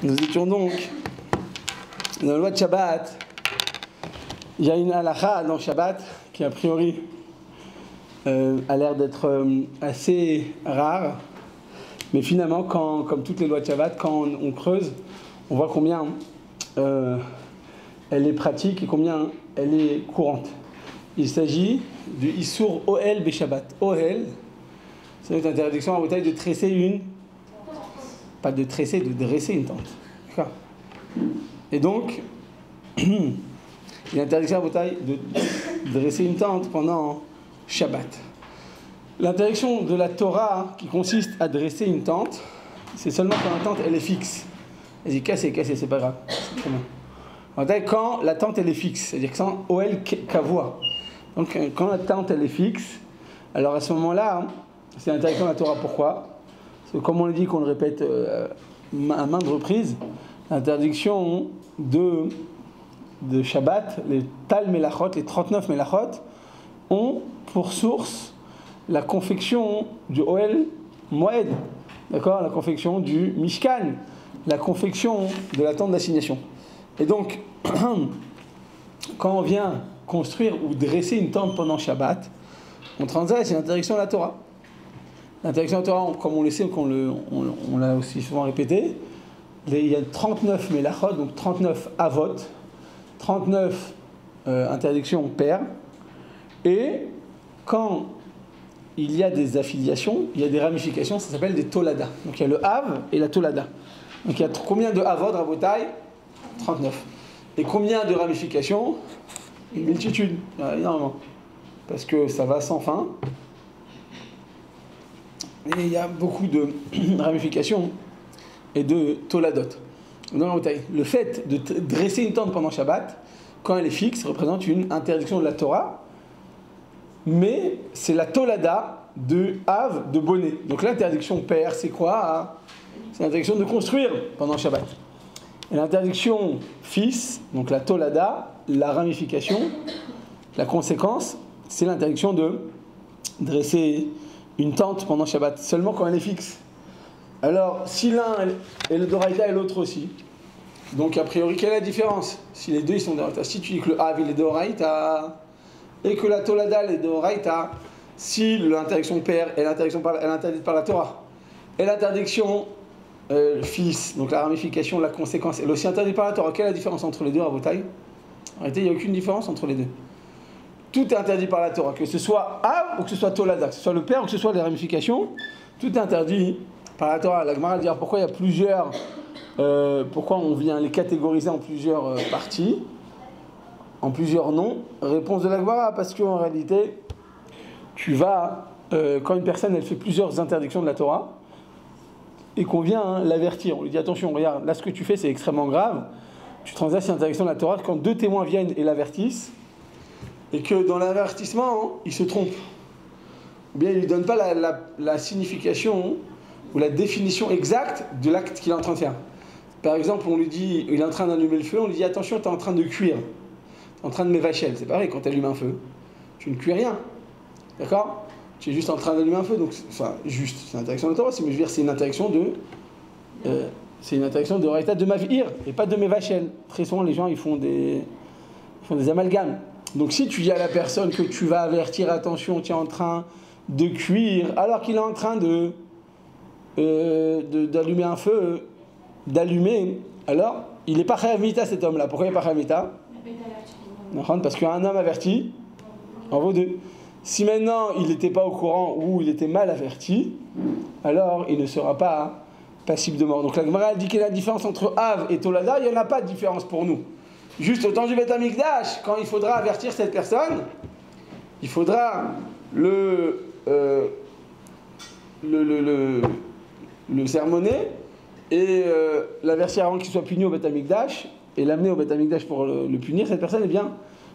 Nous étions donc dans la loi de Shabbat. Il y a une halakha dans Shabbat qui a priori a l'air d'être assez rare, mais finalement, comme toutes les lois de Shabbat, quand on creuse, on voit combien elle est pratique et combien elle est courante. Il s'agit du Issour Ohel Beshabbat. Ohel, c'est une interdiction à bouteille de tresser une... Pas de tresser, de dresser une tente. D'accord. Et donc, il y a une interdiction à bouteille de dresser une tente pendant Shabbat. L'interdiction de la Torah qui consiste à dresser une tente, c'est seulement quand la tente elle est fixe. Vas-y, cassez, c'est pas grave. C'est quand la tente elle est fixe, c'est-à-dire que sans Ohel Kavua. Donc quand la tente elle est fixe, alors à ce moment-là, c'est l'interdiction de la Torah. Pourquoi ? Parce que comme on le dit, qu'on le répète à maintes reprises, l'interdiction de Shabbat, les Tal Melachot, les 39 Melachot, ont pour source la confection du Ohel Moed, d'accord, la confection du Mishkan, la confection de la tente d'assignation. Et donc, quand on vient construire ou dresser une tente pendant Shabbat, on transgresse l'interdiction de la Torah. L'interdiction de la Torah, comme on le sait, on l'a aussi souvent répété, il y a 39 Melachot, donc 39 Avot, 39 interdictions paires, et quand il y a des affiliations, il y a des ramifications, ça s'appelle des Tolada. Donc il y a le Av et la Tolada. Donc il y a combien de Avot, Rabotai ? 39. Et combien de ramifications ? Une multitude, énormément. Parce que ça va sans fin. Et il y a beaucoup de ramifications et de Toladot. Le fait de dresser une tente pendant Shabbat, quand elle est fixe, représente une interdiction de la Torah. Mais c'est la Tolada de Av, de bonnet. Donc l'interdiction père, c'est quoi ? C'est l'interdiction de construire pendant Shabbat. Et l'interdiction fils, donc la Tolada, la ramification, la conséquence, c'est l'interdiction de dresser une tente pendant Shabbat, seulement quand elle est fixe. Alors, si l'un est le Doraïta et l'autre aussi, donc a priori, quelle est la différence ? Si les deux ils sont Doraïta, si tu dis que le Av il est Doraïta, et que la Tolada est Doraïta, si l'interdiction père est interdite par la Torah, et l'interdiction fils, donc la ramification, la conséquence, elle est aussi interdite par la Torah, quelle est la différence entre les deux, Rabotai ? En réalité, il n'y a aucune différence entre les deux. Tout est interdit par la Torah, que ce soit Av ou que ce soit Tolada, que ce soit le père ou que ce soit les ramifications, tout est interdit par la Torah. La Gemara dit pourquoi il y a plusieurs, pourquoi on vient les catégoriser en plusieurs parties, en plusieurs noms. Réponse de la Gemara, parce qu'en réalité, tu vas, quand une personne elle fait plusieurs interdictions de la Torah, et qu'on vient l'avertir, on lui dit attention, regarde, là ce que tu fais c'est extrêmement grave, tu transgresses l'interdiction de la Torah, quand deux témoins viennent et l'avertissent, et que dans l'avertissement, il se trompe, ou bien il ne lui donne pas la signification ou la définition exacte de l'acte qu'il est en train de faire. Par exemple, on lui dit, il est en train d'allumer le feu, on lui dit attention, tu es en train de cuire, tu es en train de m'évachel. C'est pareil, quand tu allumes un feu, tu ne cuis rien, d'accord ? Tu es juste en train d'allumer un feu, donc, enfin, juste, c'est une interdiction de Torah, mais je veux dire, c'est une interdiction de Raïta de Mavir, et pas de Mevachel. Très souvent, les gens, ils font des amalgames. Donc, si tu dis à la personne que tu vas avertir, attention, tu es en train de cuire, alors qu'il est en train d'allumer un feu, alors, il n'est pas Chayav Mita, cet homme-là. Pourquoi il n'est pas Chayav Mita ? Parce qu'un homme averti en vaut deux. Si maintenant il n'était pas au courant ou il était mal averti, alors il ne sera pas passible de mort. Donc la Gemara dit quelle est la différence entre Av et Tolada ? Il n'y en a pas de différence pour nous. Juste au temps du Beth Amikdash, quand il faudra avertir cette personne, il faudra le sermonner et l'avertir avant qu'il soit puni au Beth Amikdash et l'amener au Beth Amikdash pour le punir. Cette personne, eh bien,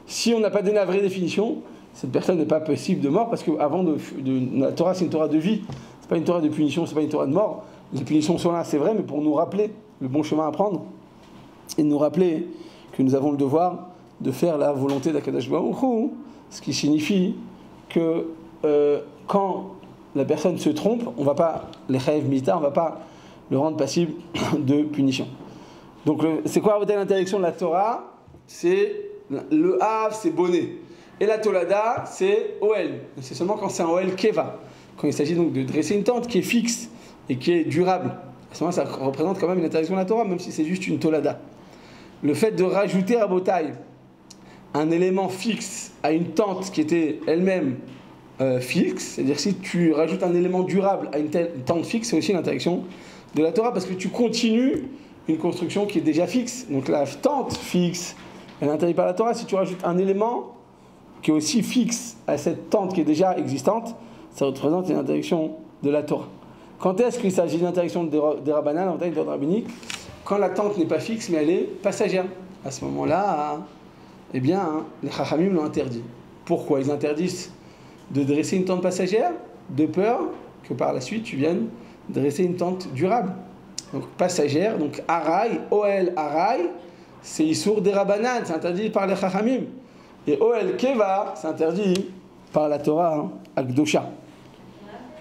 si on n'a pas donné la vraie définition, cette personne n'est pas passible de mort parce que la Torah c'est une Torah de vie, c'est pas une Torah de punition, c'est pas une Torah de mort. Les punitions sont là, c'est vrai, mais pour nous rappeler le bon chemin à prendre et nous rappeler que nous avons le devoir de faire la volonté d'Akadosh Baruch Hu, ce qui signifie que quand la personne se trompe, on ne va pas les chayav mita, on ne va pas le rendre passible de punition. Donc c'est quoi l'interdiction de la Torah? C'est le Hav, c'est bonnet. Et la Tolada, c'est Oel. C'est seulement quand c'est un Oel Keva. Quand il s'agit donc de dresser une tente qui est fixe et qui est durable. À ce moment, ça représente quand même une interdiction de la Torah, même si c'est juste une Tolada. Le fait de rajouter à Botaï un élément fixe à une tente qui était elle-même fixe, c'est-à-dire si tu rajoutes un élément durable à une tente fixe, c'est aussi une interdiction de la Torah parce que tu continues une construction qui est déjà fixe. Donc la tente fixe, elle est interdite par la Torah. Si tu rajoutes un élément qui est aussi fixe à cette tente qui est déjà existante, ça représente une interdiction de la Torah. Quand est-ce qu'il s'agit d'une interdiction des Rabbanan, en taille d'ordre rabbinique? Quand la tente n'est pas fixe, mais elle est passagère. À ce moment-là, eh bien, les Chachamim l'ont interdit. Pourquoi ils interdisent de dresser une tente passagère? De peur que par la suite, tu viennes dresser une tente durable. Donc passagère, donc Araï, Oel Araï, c'est Issour des Rabbanan, c'est interdit par les Chachamim. Et Oel Keva, c'est interdit par la Torah, Akdosha.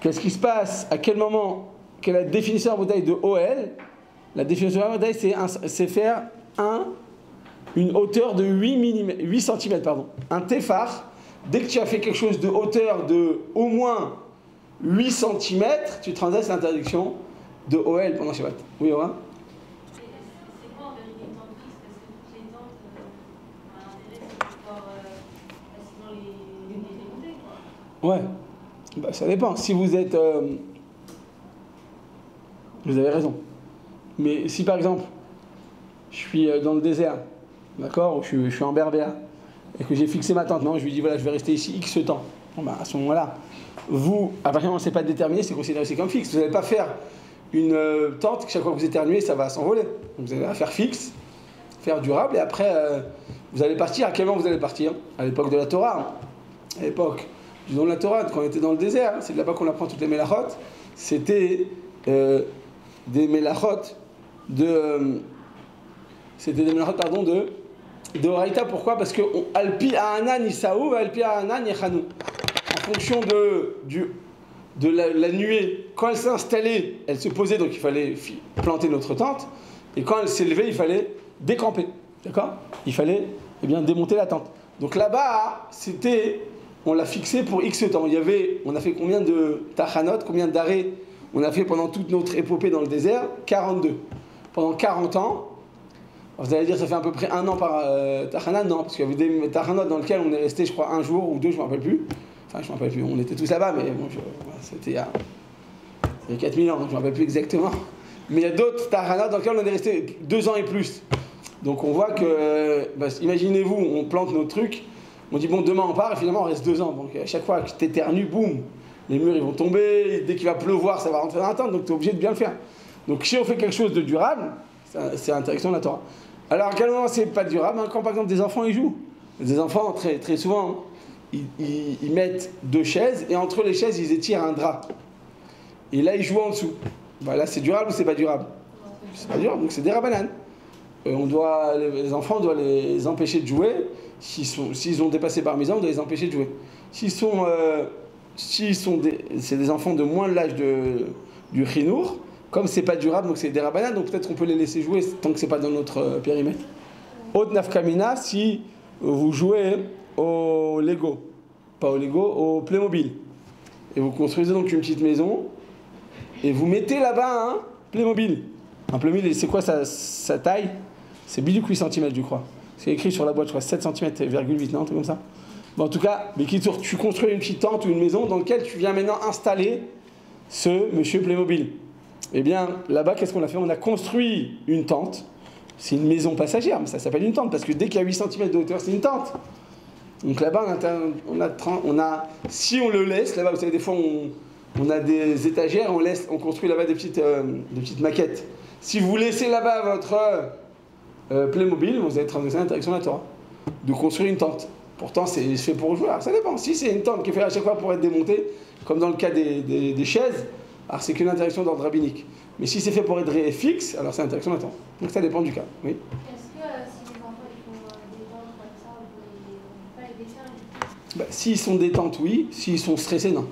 Qu'est-ce qui se passe? À quel moment? Quelle est la définition en bouteille de Oel? La définition en bouteille, c'est faire une hauteur de 8 cm. Un téphar, dès que tu as fait quelque chose de hauteur de au moins 8 cm, tu transgresses l'interdiction de Oel pendant Shabbat. Oui, Aura? C'est quoi en vérité une tente fixe? Parce que toutes les tentes, l'intérêt c'est de pouvoir facilement les démonter, quoi. Ouais, bah, ça dépend. Si vous êtes... vous avez raison. Mais si par exemple, je suis dans le désert, d'accord, ou je suis en berbère, et que j'ai fixé ma tente, non, je lui dis voilà, je vais rester ici X temps. Bon, bah, à ce moment-là, vous, à partir du moment où c'est pas déterminé, c'est considéré aussi comme fixe. Vous n'allez pas faire une tente, chaque fois que vous éternuez, ça va s'envoler. Donc vous allez la faire fixe, faire durable, et après, vous allez partir. À quel moment vous allez partir? À l'époque de la Torah. À l'époque du don de la Torah, quand on était dans le désert, c'est de là-bas qu'on apprend toutes les mélachot. C'était des mélachot de Horaïta. Pourquoi? Parce que Alpi Ha'anan Isaou, Alpi Ha'anan Yechanou. En fonction de la nuée, quand elle s'est installée, elle se posait, donc il fallait planter notre tente. Et quand elle s'est levée, il fallait décamper. D'accord? Il fallait démonter la tente. Donc là-bas, on l'a fixé pour X temps. On a fait combien de tachanot, combien d'arrêts on a fait pendant toute notre épopée dans le désert? 42. Pendant 40 ans. Alors vous allez dire, ça fait à peu près 1 an par tachanot? Non, parce qu'il y avait des tachanot dans lesquels on est resté, je crois, 1 jour ou 2, je ne me rappelle plus. Enfin, je ne me rappelle plus, on était tous là-bas, mais bon, c'était il y a 4000 ans, donc je ne me rappelle plus exactement. Mais il y a d'autres tachanot dans lesquels on est resté 2 ans et plus. Donc on voit que, imaginez-vous, on plante nos trucs, on dit bon, demain on part, et finalement on reste 2 ans. Donc à chaque fois que tu éternues, boum, les murs ils vont tomber, dès qu'il va pleuvoir, ça va rentrer dans la tente, donc tu es obligé de bien le faire. Donc si on fait quelque chose de durable, c'est l'interdiction de la Torah. Alors à quel moment c'est pas durable? Quand par exemple des enfants ils jouent. Des enfants, très, très souvent, ils mettent 2 chaises, et entre les chaises ils étirent un drap. Et là ils jouent en dessous. Là c'est durable ou c'est pas durable? C'est pas durable, donc c'est des rabbanan. Les enfants, on doit les empêcher de jouer. S'ils ont dépassé par mise, on doit les empêcher de jouer. C'est des enfants de moins de l'âge du chinour, comme c'est pas durable, donc c'est des rabbanan, donc peut-être qu'on peut les laisser jouer tant que c'est pas dans notre périmètre. Autre nafkamina, si vous jouez au Lego, pas au Lego, au Playmobil, et vous construisez donc une petite maison, et vous mettez là-bas un Playmobil. Un Playmobil, c'est quoi sa taille? C'est biduc 8 cm, je crois. C'est écrit sur la boîte, je crois, 7 cm,8, non, un truc comme ça. Bon, en tout cas, mais tu construis une petite tente ou une maison dans laquelle tu viens maintenant installer ce monsieur Playmobil. Eh bien, là-bas, qu'est-ce qu'on a fait? On a construit une tente. C'est une maison passagère, mais ça s'appelle une tente, parce que dès qu'il y a 8 cm de hauteur, c'est une tente. Donc là-bas, si on le laisse, là-bas, vous savez, des fois, on a des étagères, on construit là-bas des petites maquettes. Si vous laissez là-bas votre Playmobil, vous allez transgresser l'interdiction de la Torah, de construire une tente. Pourtant, c'est fait pour jouer. Alors, ça dépend. Si c'est une tente qui est faite à chaque fois pour être démontée, comme dans le cas des chaises, alors c'est qu'une interdiction d'ordre rabbinique. Mais si c'est fait pour être fixe, alors c'est l'interdiction de la Torah. Donc ça dépend du cas. Oui. Est-ce que si les enfants ils font des tentes comme ça, on peut pas les détruire? S'ils sont détentes, oui. S'ils sont stressés, non.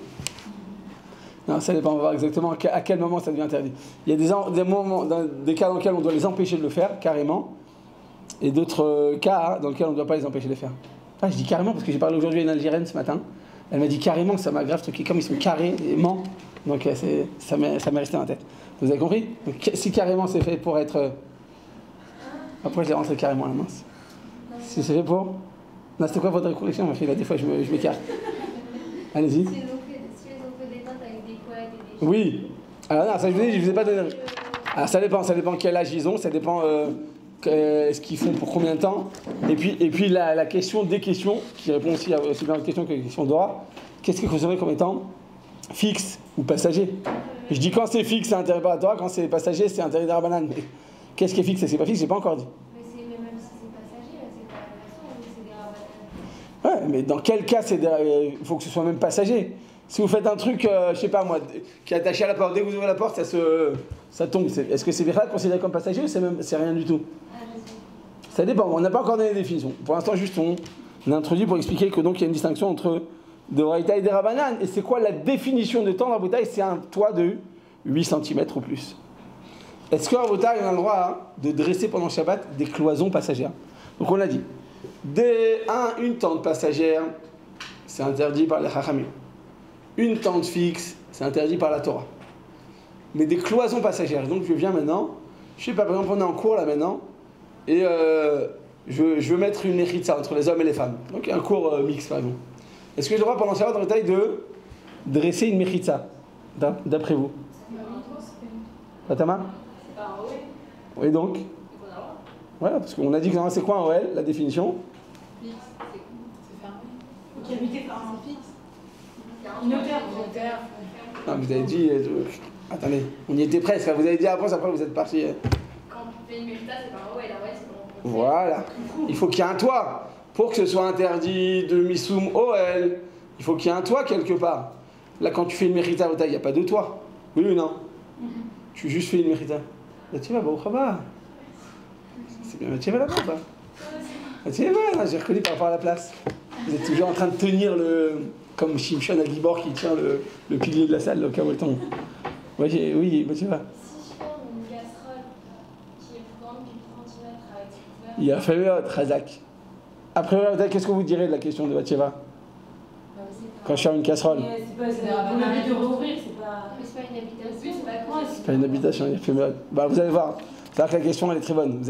Non, ça dépend, on va voir exactement à quel moment ça devient interdit. Il y a des cas dans lesquels on doit les empêcher de le faire, carrément, et d'autres cas dans lesquels on ne doit pas les empêcher de le faire. Ah, je dis carrément parce que j'ai parlé aujourd'hui à une Algérienne ce matin. Elle m'a dit carrément que ça m'a grave truqué, comme ils sont carrément. Donc ça m'est resté dans la tête. Vous avez compris? Donc, si carrément c'est fait pour être. Après je l'ai rentré carrément à la mince. Si c'est fait pour. Non, c'était quoi votre correction, ma fille? Là, des fois je m'écarte. Allez-y. Si elles ont fait des teintes avec des couettes et des... Oui. Alors non, ça je vous ai pas donné. Alors ça dépend quel âge ils ont, ça dépend ce qu'ils font pour combien de temps. Et puis la question des questions, qui répond aussi bien à la question que la question d'Ora, qu'est-ce que vous considérez comme étant fixe ou passager? Je dis quand c'est fixe, c'est interdit par la Torah, quand c'est passager, c'est interdit par la banane. Mais qu'est-ce qui est fixe et c'est pas fixe, j'ai pas encore dit. Mais même si c'est passager, c'est pas la façon où c'est des rabananes. Ouais, mais dans quel cas il faut que ce soit même passager? Si vous faites un truc, je sais pas moi, qui est attaché à la porte, dès que vous ouvrez la porte, ça tombe. Est-ce que c'est considéré comme passager ou c'est rien du tout? Ça dépend, on n'a pas encore donné les définitions. Pour l'instant, juste on introduit pour expliquer que donc il y a une distinction entre de Raïta et des Rabanan. Et c'est quoi la définition de temps dans Rabotaï? C'est un toit de 8 cm ou plus. Est-ce que Rabotaï on a le droit de dresser pendant Shabbat des cloisons passagères? Donc on l'a dit. Une tente passagère, c'est interdit par les Chachamim. Une tente fixe, c'est interdit par la Torah. Mais des cloisons passagères. Donc je viens maintenant, je sais pas, par exemple on est en cours là maintenant, et je veux mettre une échitza entre les hommes et les femmes. Donc un cours mixte par exemple. Est-ce que j'ai le droit pendant Shabbat dans le détail de dresser une méchitza, d'après vous? Fatama? C'est pas un OL. Oui donc? Voilà, parce qu'on a dit que c'est quoi un OL, la définition? Fixe, c'est fermé. Donc habité par un fixe. Une hauteur. Non, vous avez dit. Attendez, on y était presque. Vous avez dit après vous êtes parti. Quand tu fais une méchita, c'est pas un OL. Un OL, c'est bon. Voilà. Il faut qu'il y ait un toit. Pour que ce soit interdit de Missoum OL, il faut qu'il y ait un toit quelque part. Là, quand tu fais une mérita, il n'y a pas de toit. Oui ou non? Tu juste fais une mérita. Là, tu vas, c'est bien, tu vas là-bas, bah. Tu vas, j'ai reconnu par rapport à la place. Vous êtes toujours en train de tenir comme Shimshon à Gibor qui tient le pilier de la salle, au cas où elle tombe. Ouais, oui, bah, tu vas. Si je prends une casserole qui est plus grande que 30 cm avec ce couvert. Il y a fait Razak. Après, qu'est-ce que vous direz de la question de Batsheva? Quand je fais une casserole. C'est pas le but de rouvrir, c'est pas. Mais c'est pas une habitation, c'est pas quoi. C'est pas une habitation, il y a fait bah, vous allez voir. C'est-à-dire que la question elle est très bonne.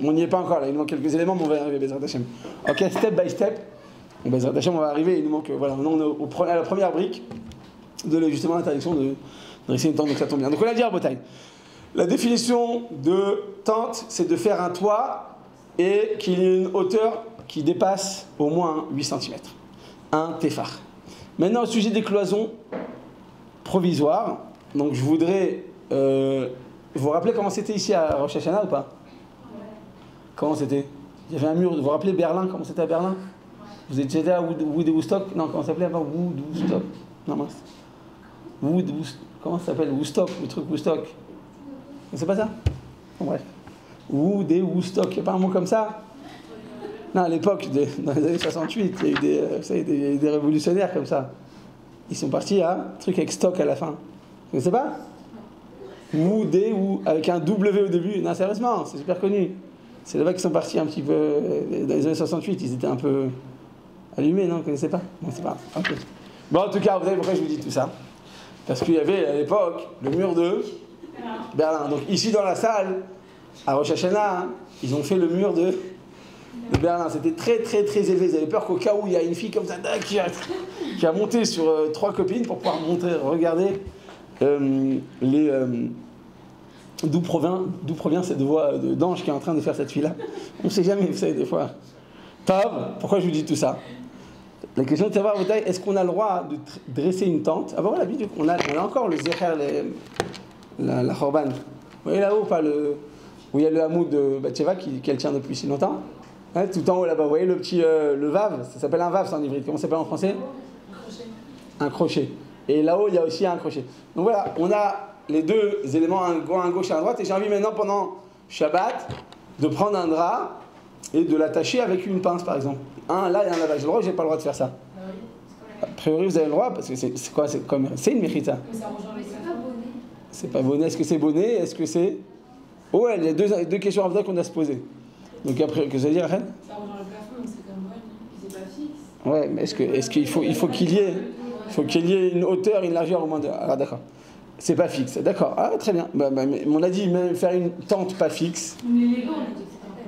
On n'y est pas encore là, il nous manque quelques éléments, mais on va y arriver, Bezrat Hashem. Ok, step by step. Bezrat Hashem, on va arriver, il nous manque. Voilà, maintenant on est à la première brique de justement l'interdiction de dresser une tente, donc ça tombe bien. Donc on a dit à Botaï. La définition de tente, c'est de faire un toit et qu'il y ait une hauteur qui dépasse au moins 8 cm. Un téphar. Maintenant, au sujet des cloisons provisoires, donc je voudrais. Vous vous rappelez comment c'était ici à Rosh Hashanah ou pas? Ouais. Comment c'était? Il y avait un mur. Vous vous rappelez Berlin? Comment c'était à Berlin? Vous étiez à Woodstock? Non, comment ça s'appelait avant? Woodstock? Non, mince. Comment ça s'appelle? Woodstock, le truc Woodstock. C'est pas ça? Bon, bref. Woodstock, il n'y a pas un mot comme ça? Non, à l'époque, dans les années 68, il y a eu des révolutionnaires comme ça. Ils sont partis à un truc avec stock à la fin. Vous ne connaissez pas? Avec un W au début. Non, sérieusement, c'est super connu. C'est là-bas qu'ils sont partis un petit peu. Dans les années 68, ils étaient un peu allumés, non? Vous ne connaissez pas? Non, c'est pas. Okay. Bon, en tout cas, vous savez pourquoi je vous dis tout ça? Parce qu'il y avait à l'époque le mur de Berlin. Donc ici dans la salle, à Rosh Hashanah, ils ont fait le mur de Berlin. C'était très très très élevé. Ils avaient peur qu'au cas où il y a une fille comme ça qui a monté sur 3 copines pour pouvoir regarder d'où provient cette voix d'ange qui est en train de faire cette fille-là. On ne sait jamais, vous savez, des fois. Pourquoi je vous dis tout ça? La question de savoir, est-ce qu'on a le droit de dresser une tente? Ah bah voilà, on a encore le Zecher, la Khorban. Vous voyez là-haut, où il y a le hamoud de Batsheva qu'elle tient depuis si longtemps? Hein, tout en haut là-bas, vous voyez le petit le vav, ça s'appelle un vav, c'est en hybride. Comment ça s'appelle en français? Un crochet. Et là-haut, il y a aussi un crochet. Donc voilà, on a les deux éléments, un à gauche et un à droite. Et j'ai envie maintenant, pendant Shabbat, de prendre un drap et de l'attacher avec une pince, par exemple. Là, il y a un lavage. J'ai le droit ou j'ai pas le droit de faire ça? A priori, vous avez le droit, parce que c'est quoi? C'est une mechitza. Mais ça rejoint les plafonds. C'est pas bonnet. Est-ce que c'est bonnet? Est-ce que c'est... Ouais, il y a deux questions à qu'on a se poser. Donc après, que ça veut dire, Ren? Ça rejoint le plafond, donc c'est comme bonne. Puis c'est pas fixe. Ouais, mais est-ce qu'il faut qu'il y ait... Il faut qu'il y ait une hauteur, une largeur au moins de... Ah, d'accord. C'est pas fixe, d'accord. Ah, très bien. Mais on a dit même faire une tente pas fixe. Les Lego, on a dit que c'était un peu.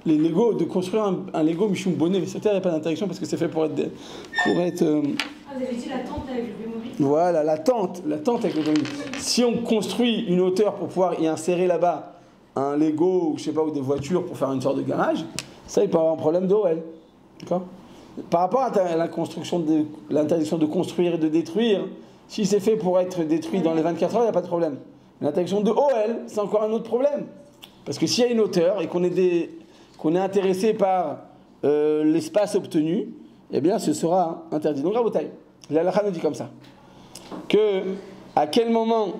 Les Lego, de construire un Lego Michoum bonnet, mais sur Terre, il n'y a pas d'interdiction parce que c'est fait pour être... Ah, vous avez dit la tente avec le Playmobil. Voilà, la tente avec le Playmobil. Si on construit une hauteur pour pouvoir y insérer là-bas un Lego, ou je sais pas, ou des voitures pour faire une sorte de garage, ça, il peut avoir un problème d'OL. D'accord? Par rapport à la construction l'interdiction de construire et de détruire, si c'est fait pour être détruit dans les 24 heures, il n'y a pas de problème. L'interdiction de OL, c'est encore un autre problème. Parce que s'il y a une hauteur et qu'on est intéressé par l'espace obtenu, eh bien ce sera interdit. Donc Rabotai, la halakha nous dit comme ça, que à quel moment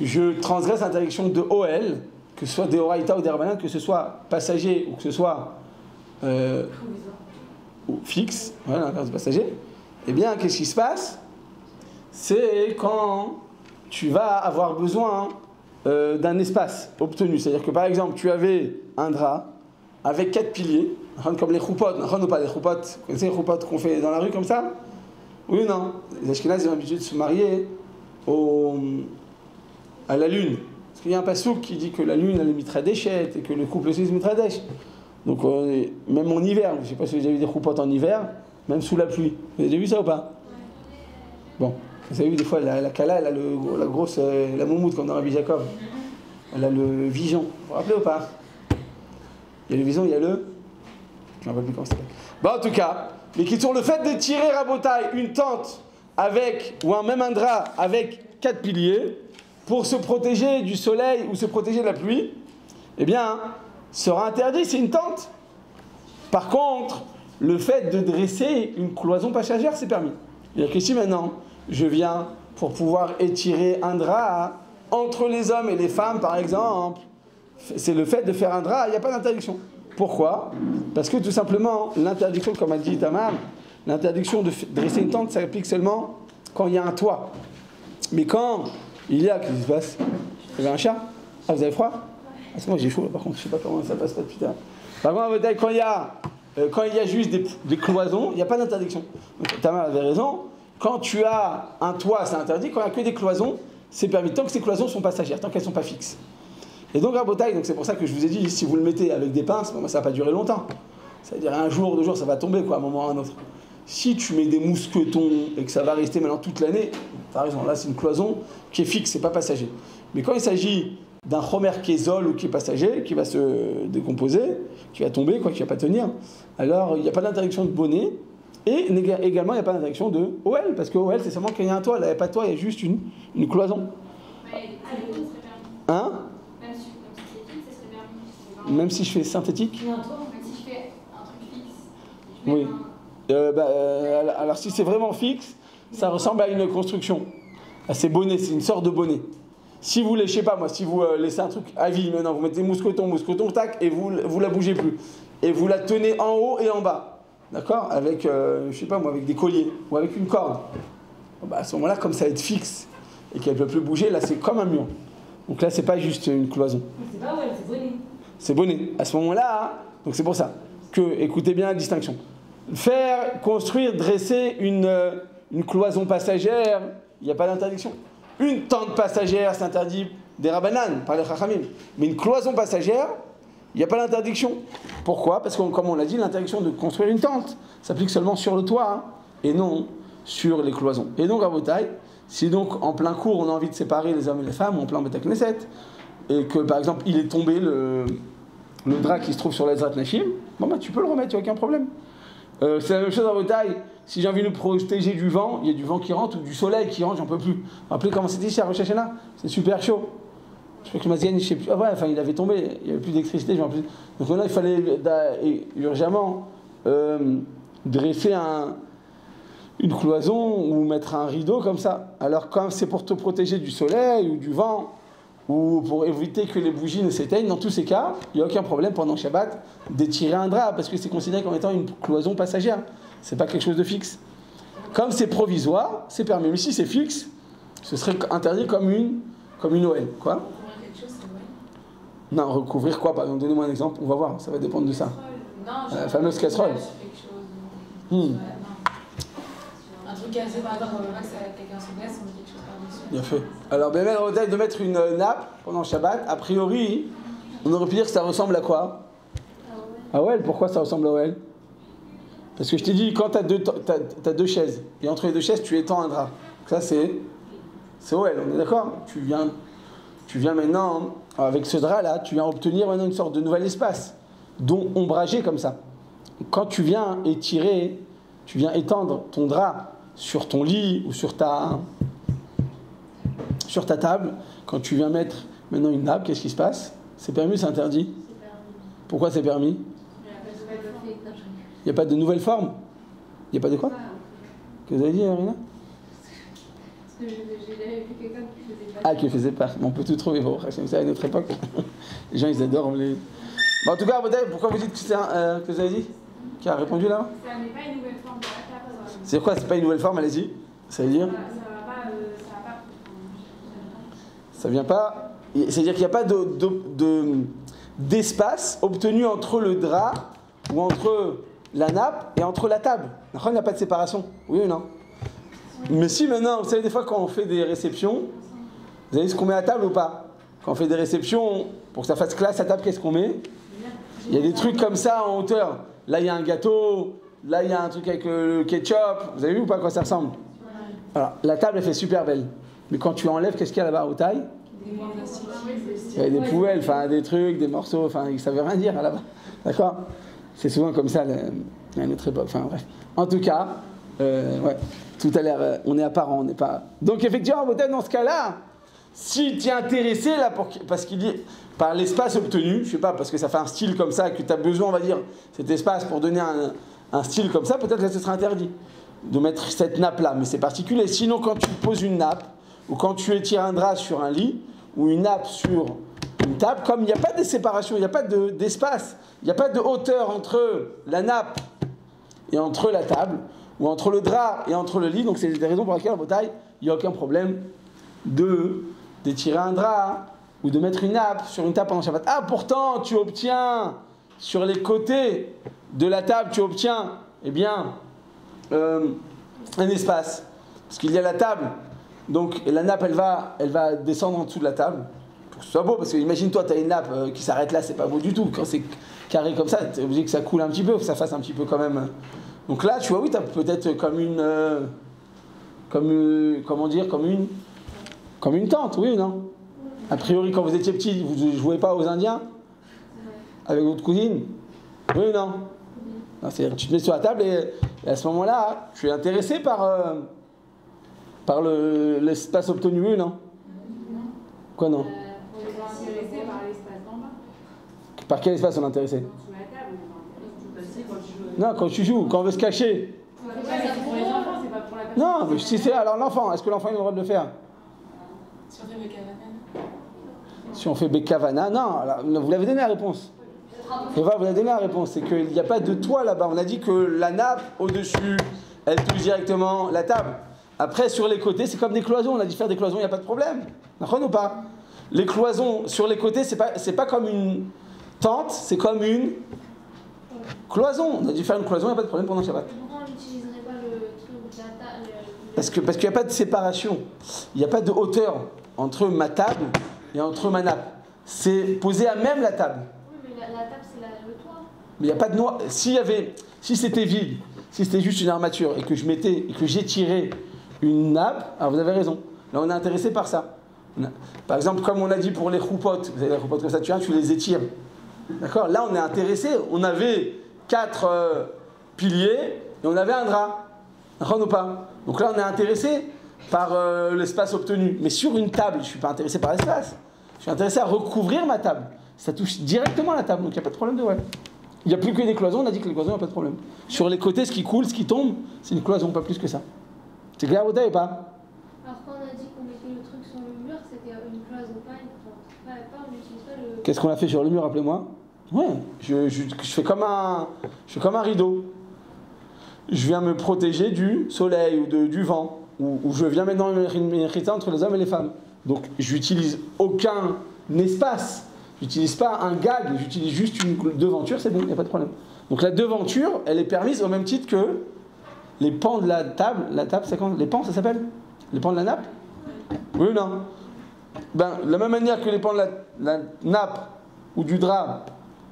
je transgresse l'interdiction de OL, que ce soit des Horaïta ou des Rabbanan, que ce soit passager ou que ce soit fixe, voilà, un passager, eh bien qu'est-ce qui se passe? C'est quand tu vas avoir besoin d'un espace obtenu. C'est-à-dire que par exemple, tu avais un drap avec 4 piliers, comme les choupotes, ou pas les choupotes, vous connaissez les choupotes qu'on fait dans la rue comme ça? Oui ou non? Les Ashkénazes ont l'habitude de se marier à la lune. Parce qu'il y a un passouk qui dit que la lune elle est mitradéchet et que le couple aussi est mitradèche. Donc même en hiver, je ne sais pas si vous avez vu des choupotes en hiver, même sous la pluie. Vous avez déjà vu ça ou pas? Bon. Vous avez vu des fois la Kala, elle a la grosse, la moumoute comme dans Rabbi Jacob. Elle a le vision. Vous vous rappelez ou pas? Il y a le vision, il y a le... Je ne me rappelle plus comment ça s'appelle. Bon, en tout cas, mais qui sur le fait de tirer Rabotai une tente avec, ou même un drap avec 4 piliers, pour se protéger du soleil ou se protéger de la pluie, eh bien, sera interdit, c'est une tente. Par contre, le fait de dresser une cloison passagère, c'est permis. C'est-à-dire que si maintenant, je viens pour pouvoir étirer un drap entre les hommes et les femmes, par exemple, c'est le fait de faire un drap, il n'y a pas d'interdiction. Pourquoi? Parce que tout simplement, l'interdiction, comme a dit Tamar, l'interdiction de dresser une tente, ça s'applique seulement quand il y a un toit. Mais quand il y a... Qu'est-ce qui se passe? Vous avez un chat? Ah, vous avez froid? Ah, c'est moi, j'ai chaud, là, par contre, je ne sais pas comment ça passe pas depuis tard. Par contre, quand il y a juste des cloisons, il n'y a pas d'interdiction. Donc, Tamar avait raison. Quand tu as un toit, c'est interdit. Quand il n'y a que des cloisons, c'est permis. Tant que ces cloisons sont passagères, tant qu'elles ne sont pas fixes. Et donc, Rabotai, donc c'est pour ça que je vous ai dit, si vous le mettez avec des pinces, ça ne va pas durer longtemps. C'est-à-dire un jour, 2 jours, ça va tomber, quoi, à un moment ou à un autre. Si tu mets des mousquetons et que ça va rester maintenant toute l'année, par exemple, là, c'est une cloison qui est fixe, c'est pas passager. Mais quand il s'agit d'un chomer qui est zol ou qui est passager, qui va se décomposer, qui va tomber, quoi, qui ne va pas tenir, alors il n'y a pas d'interdiction de bonnet. Et également, il n'y a pas d'interdiction de OL, parce que OL, c'est seulement qu'il y a un toit. Là, il n'y a pas de toit, il y a juste une cloison. Mais ça serait permis. Hein? Même si synthétique, ça serait permis. Même si je fais synthétique? Même si je fais un truc fixe. Oui. Alors, si c'est vraiment fixe, ça ressemble à une construction. C'est bonnet, c'est une sorte de bonnet. Si vous voulez, je sais pas moi, si vous laissez un truc à vie, maintenant, vous mettez mousqueton, tac, et vous la bougez plus. Et vous la tenez en haut et en bas. D'accord? Avec, je sais pas moi, avec des colliers ou avec une corde. Bah, à ce moment-là, comme ça va être fixe et qu'elle ne peut plus bouger, là c'est comme un mur. Donc là, c'est pas juste une cloison. C'est pas ouais, c'est bonnet. C'est bonnet. À ce moment-là, donc c'est pour ça que, écoutez bien la distinction. Faire, construire, dresser une cloison passagère, il n'y a pas d'interdiction. Une tente passagère, c'est interdit des Rabbanan, par les Chachamim. Mais une cloison passagère, il n'y a pas d'interdiction. Pourquoi? Parce que, comme on l'a dit, l'interdiction de construire une tente s'applique seulement sur le toit, hein, et non sur les cloisons. Et donc, à Botaï, si donc en plein cours, on a envie de séparer les hommes et les femmes, ou en plein Beta Knesset, et que, par exemple, il est tombé le drap qui se trouve sur l'Ezrat Nashim, bon, bah, tu peux le remettre, il n'y a aucun problème. C'est la même chose à Botaï. Si j'ai envie de nous protéger du vent, il y a du vent qui rentre, ou du soleil qui rentre, j'en peux plus. Vous vous rappelez comment c'était ici à Rosh Hashanah? C'est super chaud. Je crois que le Mazian, je sais plus. Ah ouais, enfin, il avait tombé, il n'y avait plus d'électricité, je m'en rappelle plus. Donc là, il fallait urgemment dresser une cloison ou mettre un rideau comme ça. Alors, quand c'est pour te protéger du soleil ou du vent, ou pour éviter que les bougies ne s'éteignent, dans tous ces cas, il n'y a aucun problème pendant Shabbat d'étirer un drap, parce que c'est considéré comme étant une cloison passagère. C'est pas quelque chose de fixe. Comme c'est provisoire, c'est permis. Mais si c'est fixe, ce serait interdit comme une OL. Quoi? Recouvrir quelque chose, c'est vrai. Non, recouvrir quoi? Par exemple, donnez-moi un exemple, on va voir, ça va dépendre de ça. Non, La fameuse casserole. Sur quelque chose. Hmm. Non. Un truc assez, par exemple, on veut pas que quelqu'un se blesse, on met quelque chose par-dessus. Bien fait. Alors, ben, de mettre une nappe pendant Shabbat, a priori, on aurait pu dire que ça ressemble à quoi? Ah ouais, pourquoi ça ressemble à OL? Parce que je t'ai dit, quand t'as deux chaises, et entre les deux chaises, tu étends un drap. Donc ça, c'est OL, on est d'accord? Tu viens maintenant, avec ce drap-là, tu viens obtenir maintenant une sorte de nouvel espace, dont ombragé comme ça. Quand tu viens étirer, tu viens étendre ton drap sur ton lit ou sur ta table, quand tu viens mettre maintenant une nappe, qu'est-ce qui se passe? C'est permis ou c'est interdit? C'est permis. Pourquoi c'est permis? Il n'y a pas de nouvelle forme? Il n'y a pas de quoi? Que vous avez dit, Rina? Parce que j'ai jamais vu quelqu'un qui faisait pas. Ah, qui faisait pas. On peut tout trouver, bon, c'est à notre époque. Les gens, ils adorent les... Bon, en tout cas, pourquoi vous dites que c'est que vous avez dit? Qui a répondu là? Ça n'est pas une nouvelle forme de la table. C'est quoi? C'est pas une nouvelle forme, allez-y. Ça veut dire? Ça va pas. Ça vient pas... C'est-à-dire qu'il n'y a pas d'espace obtenu entre le drap ou entre la nappe et entre la table. Il n'y a pas de séparation. Oui ou non? Mais si maintenant, vous savez, des fois quand on fait des réceptions, vous savez ce qu'on met à table ou pas? Quand on fait des réceptions, pour que ça fasse classe à table, qu'est-ce qu'on met? Il y a des trucs comme ça en hauteur. Là, il y a un gâteau. Là, il y a un truc avec le ketchup. Vous avez vu ou pas à quoi ça ressemble? Alors, la table, elle fait super belle. Mais quand tu enlèves, qu'est-ce qu'il y a là-bas au taille? Il y a des poubelles, enfin des trucs, des morceaux, enfin ça veut rien dire là-bas. D'accord? C'est souvent comme ça à notre époque. Enfin bref. En tout cas, ouais, tout à l'heure, on est apparent, on n'est pas. Donc effectivement, peut-être dans ce cas-là, si tu es intéressé là parce qu'il dit par l'espace obtenu, je sais pas, parce que ça fait un style comme ça, que tu as besoin, on va dire, cet espace pour donner un style comme ça, peut-être que ce sera interdit de mettre cette nappe-là, mais c'est particulier. Sinon, quand tu poses une nappe ou quand tu étires un drap sur un lit ou une nappe sur une table, comme il n'y a pas de séparation, il n'y a pas d'espace, il n'y a pas de hauteur entre la nappe et entre la table, ou entre le drap et entre le lit, donc c'est des raisons pour lesquelles, en bataille, il n'y a aucun problème d'étirer un drap ou de mettre une nappe sur une table pendant Shabbat. Ah, pourtant, tu obtiens sur les côtés de la table, tu obtiens, eh bien, un espace. Parce qu'il y a la table, donc et la nappe, elle va descendre en dessous de la table. Pour que ce soit beau, parce que imagine-toi, tu as une nappe qui s'arrête là, c'est pas beau du tout. Quand c'est carré comme ça, tu es obligé que ça coule un petit peu, que ça fasse un petit peu quand même. Donc là, tu vois, oui, tu as peut-être comme une tente, oui ou non? A priori, quand vous étiez petit, vous ne jouez pas aux Indiens avec votre cousine? Oui ou non? Non, c'est-à-dire que tu te mets sur la table et à ce moment-là, tu es intéressé par l'espace obtenu, oui ou non? Quoi non? On est intéressé par l'espace d'en bas. Par quel espace on est intéressé? Sous la table, on est intéressé. Non, quand tu joues, quand on veut se cacher. C'est pour les enfants, c'est pas pour la personne. Non, mais si c'est alors l'enfant, est-ce que l'enfant a le droit de le faire? Si on fait Bekavana. Si on fait Bekavana, non, alors, vous l'avez donné la réponse. Et voilà, vous l'avez donné la réponse, c'est qu'il n'y a pas de toit là-bas. On a dit que la nappe au-dessus, elle touche directement la table. Après, sur les côtés, c'est comme des cloisons. On a dit faire des cloisons, il n'y a pas de problème. D'accord ou pas? Les cloisons sur les côtés, c'est pas comme une tente, c'est comme une cloison. On a dit faire une cloison, il n'y a pas de problème pendant le Shabbat. Pourquoi on n'utiliserait pas le truc de la table? Parce qu'il n'y a pas de séparation. Il n'y a pas de hauteur entre ma table et entre ma nappe. C'est posé à même la table. Oui, mais la table, c'est le toit. Mais il n'y a pas de noix. Si c'était vide, si c'était juste une armature et que j'étirais une nappe, alors vous avez raison. Là, on est intéressé par ça. Par exemple, comme on a dit pour les roupottes, vous avez les roupottes comme ça, tu les étires. D'accord? Là, on est intéressé. On avait 4 piliers et on avait un drap. D'accord ou pas? Donc là, on est intéressé par l'espace obtenu. Mais sur une table, je ne suis pas intéressé par l'espace. Je suis intéressé à recouvrir ma table. Ça touche directement la table, donc il n'y a pas de problème de ouais. Il n'y a plus que des cloisons, on a dit que les cloisons, il n'y a pas de problème. Sur les côtés, ce qui coule, ce qui tombe, c'est une cloison, pas plus que ça. C'est clair, vous ou pas? Alors quand on a dit qu'on mettait le truc sur le mur, c'était une cloison, pas une porte. On n'utilise pas le... Qu'est-ce qu'on a fait sur le mur, rappelez-moi? Ouais, je fais comme un rideau. je viens me protéger du soleil ou du vent, ou je viens mettre une mechitza entre les hommes et les femmes. Donc j'utilise aucun espace, j'utilise pas un gag, j'utilise juste une devanture, c'est bon, il n'y a pas de problème. Donc la devanture, elle est permise au même titre que les pans de la table c'est quand les pans ça s'appelle? Les pans de la nappe? Oui ou non? Ben, de la même manière que les pans de la nappe ou du drap,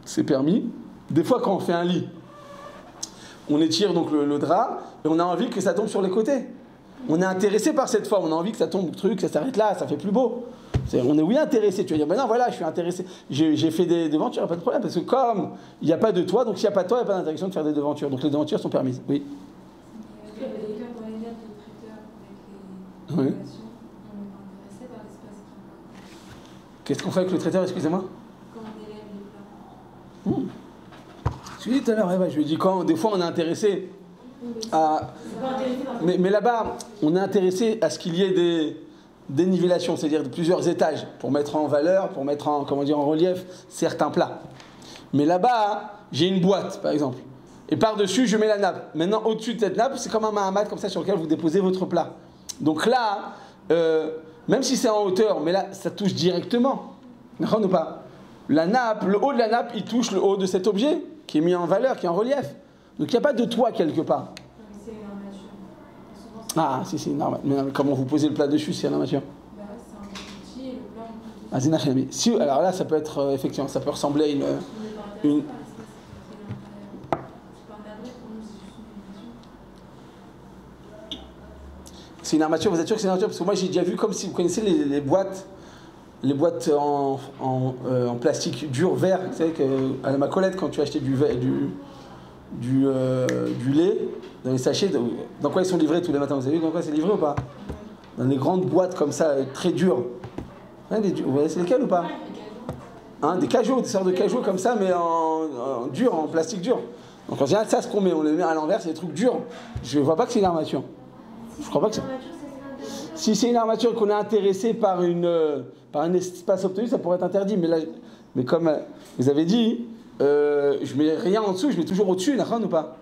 c'est permis. Des fois quand on fait un lit, on étire donc le drap et on a envie que ça tombe sur les côtés. On est intéressé par cette forme, on a envie que ça tombe, ça s'arrête là, ça fait plus beau. On est oui intéressé, tu vas dire, ben non voilà, je suis intéressé. J'ai fait des devantures, il n'y a pas de problème, parce que comme il n'y a pas de toit, donc s'il n'y a pas de toit, il n'y a pas d'interdiction de faire des devantures. Donc les devantures sont permises, oui. Est-ce qu'il y avait des cas dans les lettres de traiteurs avec les Oui. populations, on est intéressé par l'espace qui Qu'est-ce qu'on fait avec le traiteur, excusez-moi? quand on élève les plats. Je lui ai dit tout à l'heure, ouais, je lui ai dit quand des fois on est intéressé à... C'est pas intéressé par Mais là-bas, on est intéressé à ce qu'il y ait des dénivellations, c'est-à-dire plusieurs étages, pour mettre en valeur, pour mettre en, comment dire, en relief certains plats. Mais là-bas, j'ai une boîte, par exemple. Et par-dessus, je mets la nappe. Maintenant, au-dessus de cette nappe, c'est comme un mahamad comme ça sur lequel vous déposez votre plat. Donc là, même si c'est en hauteur, mais là, ça touche directement. D'accord ou pas? La nappe, le haut de la nappe, il touche le haut de cet objet qui est mis en valeur, qui est en relief. Donc il n'y a pas de toit quelque part. C'est une armature. Souvent, Ah, si, c'est une armature. Mais non, comment vous posez le plat dessus, c'est une armature? bah, c'est un petit et le plat, on peut Ah, Zinachemi. Si, alors là, ça peut être, effectivement, ça peut ressembler à une... on est pas Une- intéressé par l'espace qui est à l'intérieur. C'est pas un abri pour nous, c'est juste une dimension. C'est une armature, vous êtes sûr que c'est une armature? Parce que moi, j'ai déjà vu comme si vous connaissez les boîtes en plastique dur, vert. Vous savez qu'à la Macolette, quand tu achetais du lait dans les sachets, dans quoi ils sont livrés tous les matins? Vous avez vu dans quoi c'est livré ou pas? Dans les grandes boîtes comme ça, très dures. Hein, vous voyez c'est lesquelles ou pas? Hein, des cajots, des sortes de cajots comme ça, mais en dur, en plastique dur. Donc en général, ça, ce qu'on met, on le met à l'envers, c'est des trucs durs. Je vois pas que c'est une armature. Je crois pas que c'est... Si c'est une armature qu'on est intéressé par un espace obtenu, ça pourrait être interdit. Mais là, mais comme vous avez dit, je mets rien en dessous, je mets toujours au-dessus, d'accord ou pas?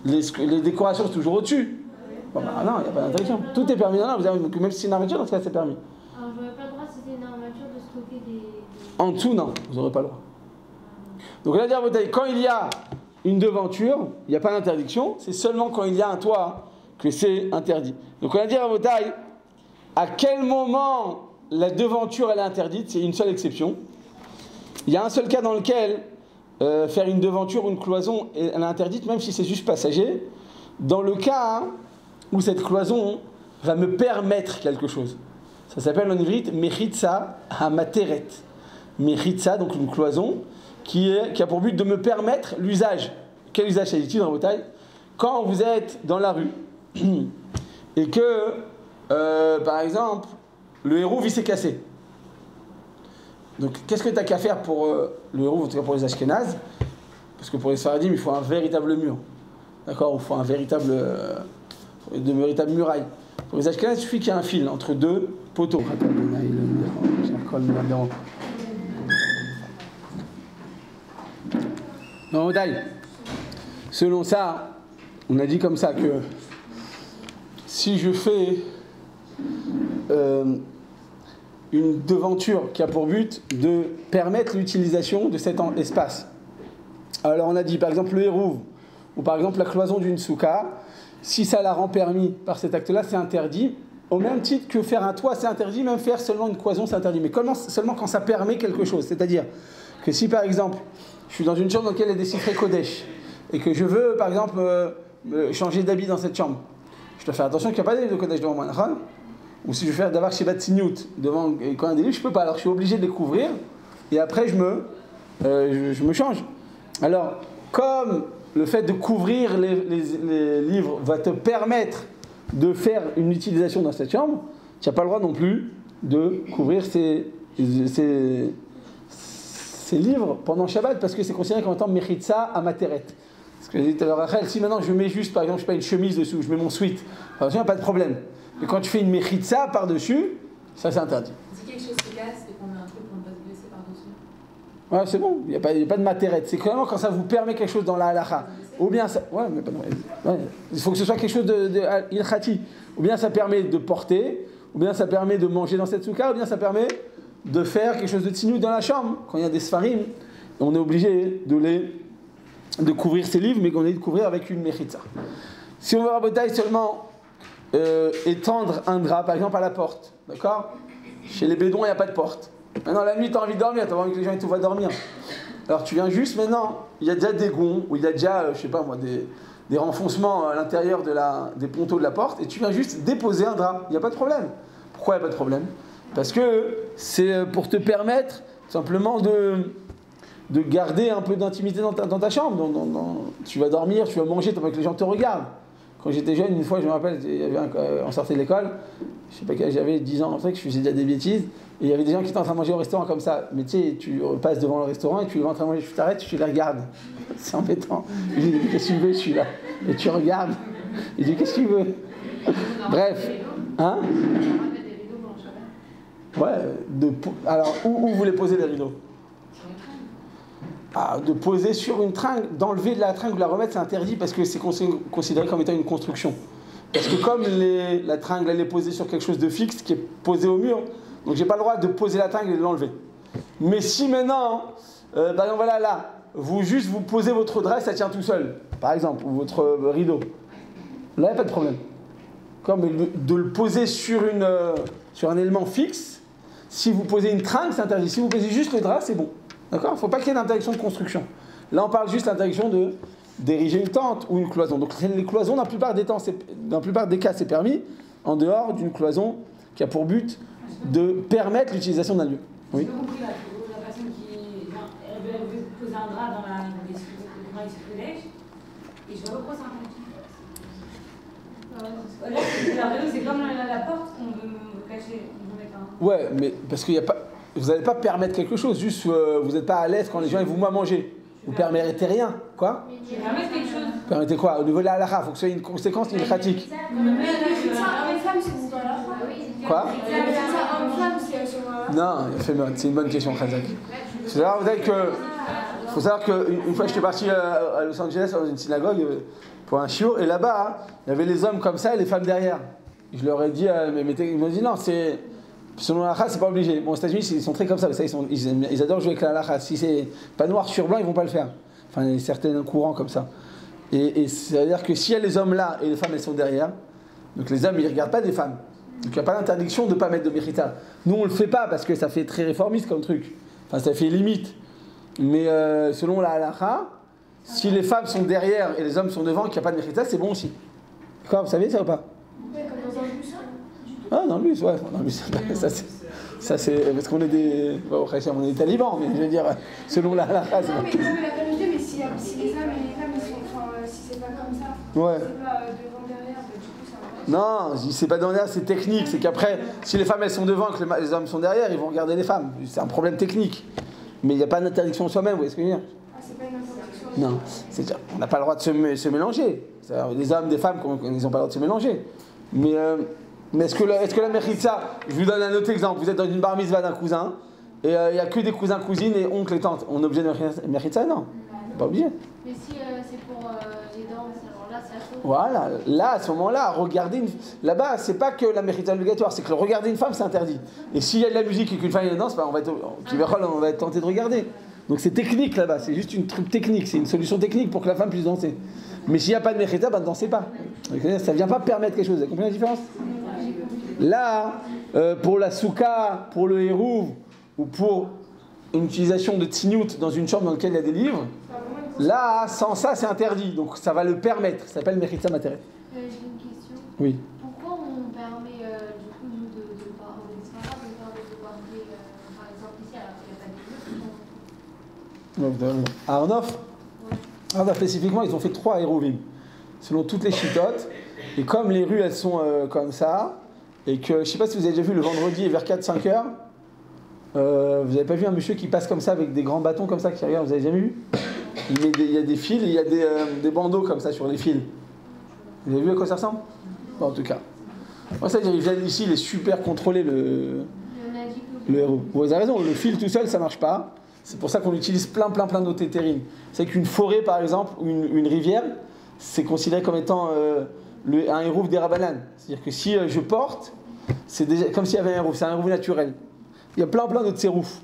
Les décorations, c'est toujours au-dessus. Bon, bah, non, il n'y a pas d'interdiction. Tout est permis. Non, vous avez, même si c'est une armature, dans ce cas, c'est permis. Alors, j'aurais pas le droit si c'est une armature de stocker des... En dessous, non, vous n'aurez pas le droit. Donc là, dire quand il y a une devanture, il n'y a pas d'interdiction. C'est seulement quand il y a un toit que c'est interdit. Donc on va dire à vos tailles, à quel moment la devanture elle est interdite? C'est une seule exception. Il y a un seul cas dans lequel faire une devanture ou une cloison elle est interdite, même si c'est juste passager. Dans le cas où cette cloison va me permettre quelque chose. Ça s'appelle en ivrite mechitza hamateret. Mechitza, donc une cloison qui a pour but de me permettre l'usage. Quel usage s'agit-il dans vos tailles? Quand vous êtes dans la rue et que, par exemple, le héros il s'est cassé. Donc, qu'est-ce que tu as qu'à faire pour le héros, en tout cas pour les Ashkénazes? Parce que pour les Sfaradim, il faut un véritable mur. D'accord? Il faut une véritable muraille. Pour les Ashkénazes, il suffit qu'il y ait un fil entre deux poteaux. Non, Daï. Selon ça, on a dit comme ça que si je fais une devanture qui a pour but de permettre l'utilisation de cet espace. Alors on a dit par exemple le hérouv ou par exemple la cloison d'une souka, si ça la rend permis par cet acte-là, c'est interdit. Au même titre que faire un toit, c'est interdit, même faire seulement une cloison, c'est interdit. Mais seulement quand ça permet quelque chose. C'est-à-dire que si par exemple, je suis dans une chambre dans laquelle il y a des siffrés Kodesh, et que je veux par exemple changer d'habit dans cette chambre, je dois faire attention qu'il n'y a pas d'habit de Kodesh devant moi. Ou si je veux faire d'avoir Shebat Sinyut devant quand il y a des livres, je ne peux pas. Alors je suis obligé de les couvrir, et après je me change. Alors, comme le fait de couvrir les livres va te permettre de faire une utilisation dans cette chambre, tu n'as pas le droit non plus de couvrir ces livres pendant Shabbat, parce que c'est considéré comme étant Mechitza Amateret. Ce que j'ai dit tout à l'heure, Rachel, si maintenant je mets juste, par exemple, je sais pas, une chemise dessous, je mets mon sweat, il n'y a pas de problème. Mais quand tu fais une Mechitza par-dessus, ça c'est interdit. Si quelque chose se casse et qu'on met un truc pour ne pas se blesser par-dessus. Ouais, c'est bon, il n'y a pas de materet. C'est vraiment quand ça vous permet quelque chose dans la halakha. ou bien ça, ouais, mais pardon, ouais, il faut que ce soit quelque chose de ilchati, ou bien ça permet de porter, ou bien ça permet de manger dans cette souka, ou bien ça permet de faire quelque chose de tignou dans la chambre. Quand il y a des sfarim, on est obligé de couvrir ces livres, mais qu'on est de couvrir avec une mechitza. Si on veut raboter seulement étendre un drap, par exemple à la porte, d'accord? Chez les bédouins, il n'y a pas de porte. Maintenant, la nuit, tu as envie de dormir, tu as envie que les gens tout va dormir. Alors tu viens juste maintenant, il y a déjà des gonds, ou il y a déjà, je sais pas moi, des renfoncements à l'intérieur des ponteaux de la porte, et tu viens juste déposer un drap. Il n'y a pas de problème. Pourquoi il n'y a pas de problème? Parce que c'est pour te permettre simplement de garder un peu d'intimité dans ta chambre. Tu vas dormir, tu vas manger, tu veux que les gens te regardent. Quand j'étais jeune, une fois, je me rappelle, on sortait de l'école, je sais pas quel âge j'avais, 10 ans, en fait, je faisais déjà des bêtises, et il y avait des gens qui étaient en train de manger au restaurant comme ça. Mais tu sais, tu passes devant le restaurant et tu es en train de manger, tu t'arrêtes, tu les regardes. C'est embêtant. Je dis, qu'est-ce que tu veux, je suis là. Et tu regardes. Il dit, qu'est-ce que tu veux? Bref. Hein? Ouais. Alors, où vous voulez poser les rideaux? De poser sur une tringle, d'enlever de la tringle ou la remettre, c'est interdit parce que c'est considéré comme étant une construction. Parce que comme la tringle elle est posée sur quelque chose de fixe qui est posé au mur, donc j'ai pas le droit de poser la tringle et de l'enlever. Mais si maintenant, par exemple voilà là, vous posez votre drap et ça tient tout seul, par exemple, ou votre rideau, là il n'y a pas de problème. Comme de le poser sur un élément fixe, si vous posez une tringle c'est interdit. Si vous posez juste le drap c'est bon. D'accord? Il ne faut pas qu'il y ait d'interdiction de construction. Là, on parle juste d'interdiction d'ériger une tente ou une cloison. Donc, les cloisons, dans la plupart des cas, c'est permis, en dehors d'une cloison qui a pour but de permettre l'utilisation d'un lieu. Oui. J'ai pas compris la personne qui elle veut poser un drap dans les collèges, et je vois pas pourquoi c'est interdit. Là, c'est comme la porte qu'on veut cacher, on veut mettre un... Ouais, mais parce qu'il n'y a pas... Vous n'allez pas permettre quelque chose, juste vous n'êtes pas à l'aise quand les gens vous voient manger. Vous ne permettez rien. Quoi? Je vais permettre quelque chose. Permettez quoi? Au niveau de la halakha, il faut que ce soit une conséquence pratique. Quoi? Non, c'est une bonne question, Khazak. Il faut savoir qu'une fois j'étais parti à Los Angeles dans une synagogue pour un shiur, et là-bas, il y avait les hommes comme ça et les femmes derrière. Je leur ai dit, ils m'ont dit non, c'est... Selon la halakha, c'est pas obligé. Bon, aux États-Unis, ils sont très comme ça. Ils adorent jouer avec la halakha. Si c'est pas noir sur blanc, ils vont pas le faire. Enfin, il y a certains courants comme ça. Et c'est-à-dire que s'il y a les hommes là et les femmes elles sont derrière, donc les hommes ils regardent pas des femmes. Donc il n'y a pas d'interdiction de ne pas mettre de mérita. Nous on le fait pas parce que ça fait très réformiste comme truc. Enfin, ça fait limite. Mais selon la halakha, si les femmes sont derrière et les hommes sont devant, qu'il n'y a pas de mérita, c'est bon aussi. D'accord, vous savez ça ou pas? Ah, dans le bus, ouais. Dans le bus. Ça, c'est parce qu'on est des... Bon, on est des talibans, mais je veux dire, selon la halakha, c'est non, mais la vérité, mais si les hommes et les femmes, ils sont... Enfin, si c'est pas comme ça, ouais. C'est pas devant, derrière, bah, du coup, ça va. Non, je dis c'est pas devant, derrière, c'est technique. C'est qu'après, si les femmes, elles sont devant et que les hommes sont derrière, ils vont regarder les femmes. C'est un problème technique. Mais il n'y a pas d'interdiction soi-même, vous voyez ce que je veux dire? Ah, c'est pas une interdiction. Non, c'est-à-dire, on n'a pas le droit de se mélanger. Les hommes, des femmes, ils n'ont pas le droit de se mélanger. Mais est-ce que la mérita, je vous donne un autre exemple, vous êtes dans une bar mitzvah d'un cousin, et il n'y a que des cousins, cousines et oncles et tantes, on est obligé de mérita? Non, pas obligé. Mais si c'est pour les danses, alors là, c'est à chaud. Voilà, là, à ce moment-là, regarder là-bas, c'est pas que la mérita obligatoire, c'est que regarder une femme, c'est interdit. Et s'il y a de la musique et qu'une femme danse, on va être tenté de regarder. Donc c'est technique là-bas, c'est juste une truc technique, c'est une solution technique pour que la femme puisse danser. Mais s'il n'y a pas de mérita, ne dansez pas. Ça ne vient pas permettre quelque chose, vous avez compris la différence? Là, pour la souka, pour le hérouv, ou pour une utilisation de tignout dans une chambre dans laquelle il y a des livres, là, sans ça, c'est interdit. Donc ça va le permettre. Ça s'appelle mechitza materet. J'ai une question. Oui. Pourquoi on permet, du coup, nous, de parler par exemple, ici, alors qu'il n'y a pas de livres? À Arnof, spécifiquement, ils ont fait 3 hérouvim, selon toutes les chitotes. Et comme les rues, elles sont comme ça, et que, je ne sais pas si vous avez déjà vu le vendredi vers 4-5 heures, vous n'avez pas vu un monsieur qui passe comme ça avec des grands bâtons comme ça qui regarde, vous avez jamais vu? Il y a des fils, il y a des bandeaux comme ça sur les fils. Vous avez vu à quoi ça ressemble? Bon, en tout cas. Moi, ça veut dire qu'il vient ici, il est super contrôlé le héros. Vous avez raison, le fil tout seul, ça marche pas. C'est pour ça qu'on utilise plein d'autres éthérines. C'est qu'une forêt, par exemple, ou une rivière, c'est considéré comme étant un hérouf des Rabbanan. C'est-à-dire que si je porte, c'est déjà comme s'il y avait un hérouf, c'est un hérouf naturel. Il y a plein d'autres séroufs.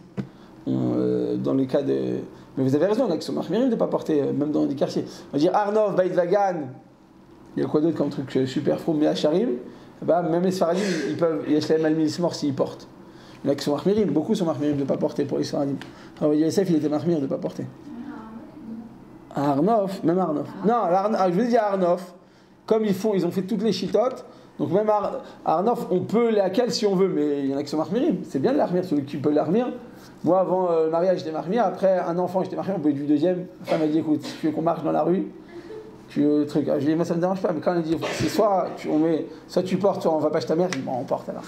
Dans les cas de... Mais vous avez raison, on a que son marmirim de ne pas porter, même dans des quartiers. On va dire Arnov, Beit Vagan, il y a quoi d'autre comme truc super fou, mais Hacharim, même les Sfaradim, ils peuvent, Yeshlaem Al-Milis mort s'ils portent. Il y en a qui sont marmirim, beaucoup sont marmirim de ne pas porter pour les Sfaradim. Alors Yosef, il était marmir de ne pas porter. Arnov, même Arnov. Non, je veux dire Arnov, comme ils ont fait toutes les chitotes, donc même Arnov, on peut laquelle si on veut, mais il y en a qui sont marmirim. C'est bien de l'armir, celui qui peut l'armir. Moi, avant le mariage, j'étais marmir. Après, un enfant, j'étais marmir. On peut être du deuxième. La femme m'a dit, écoute, si tu veux qu'on marche dans la rue, tu veux le truc. Je lui ai dit, moi, ça ne me dérange pas. Mais quand elle a dit, c'est soit tu portes, soit on va pas chez ta mère, je dis, bon, on porte alors.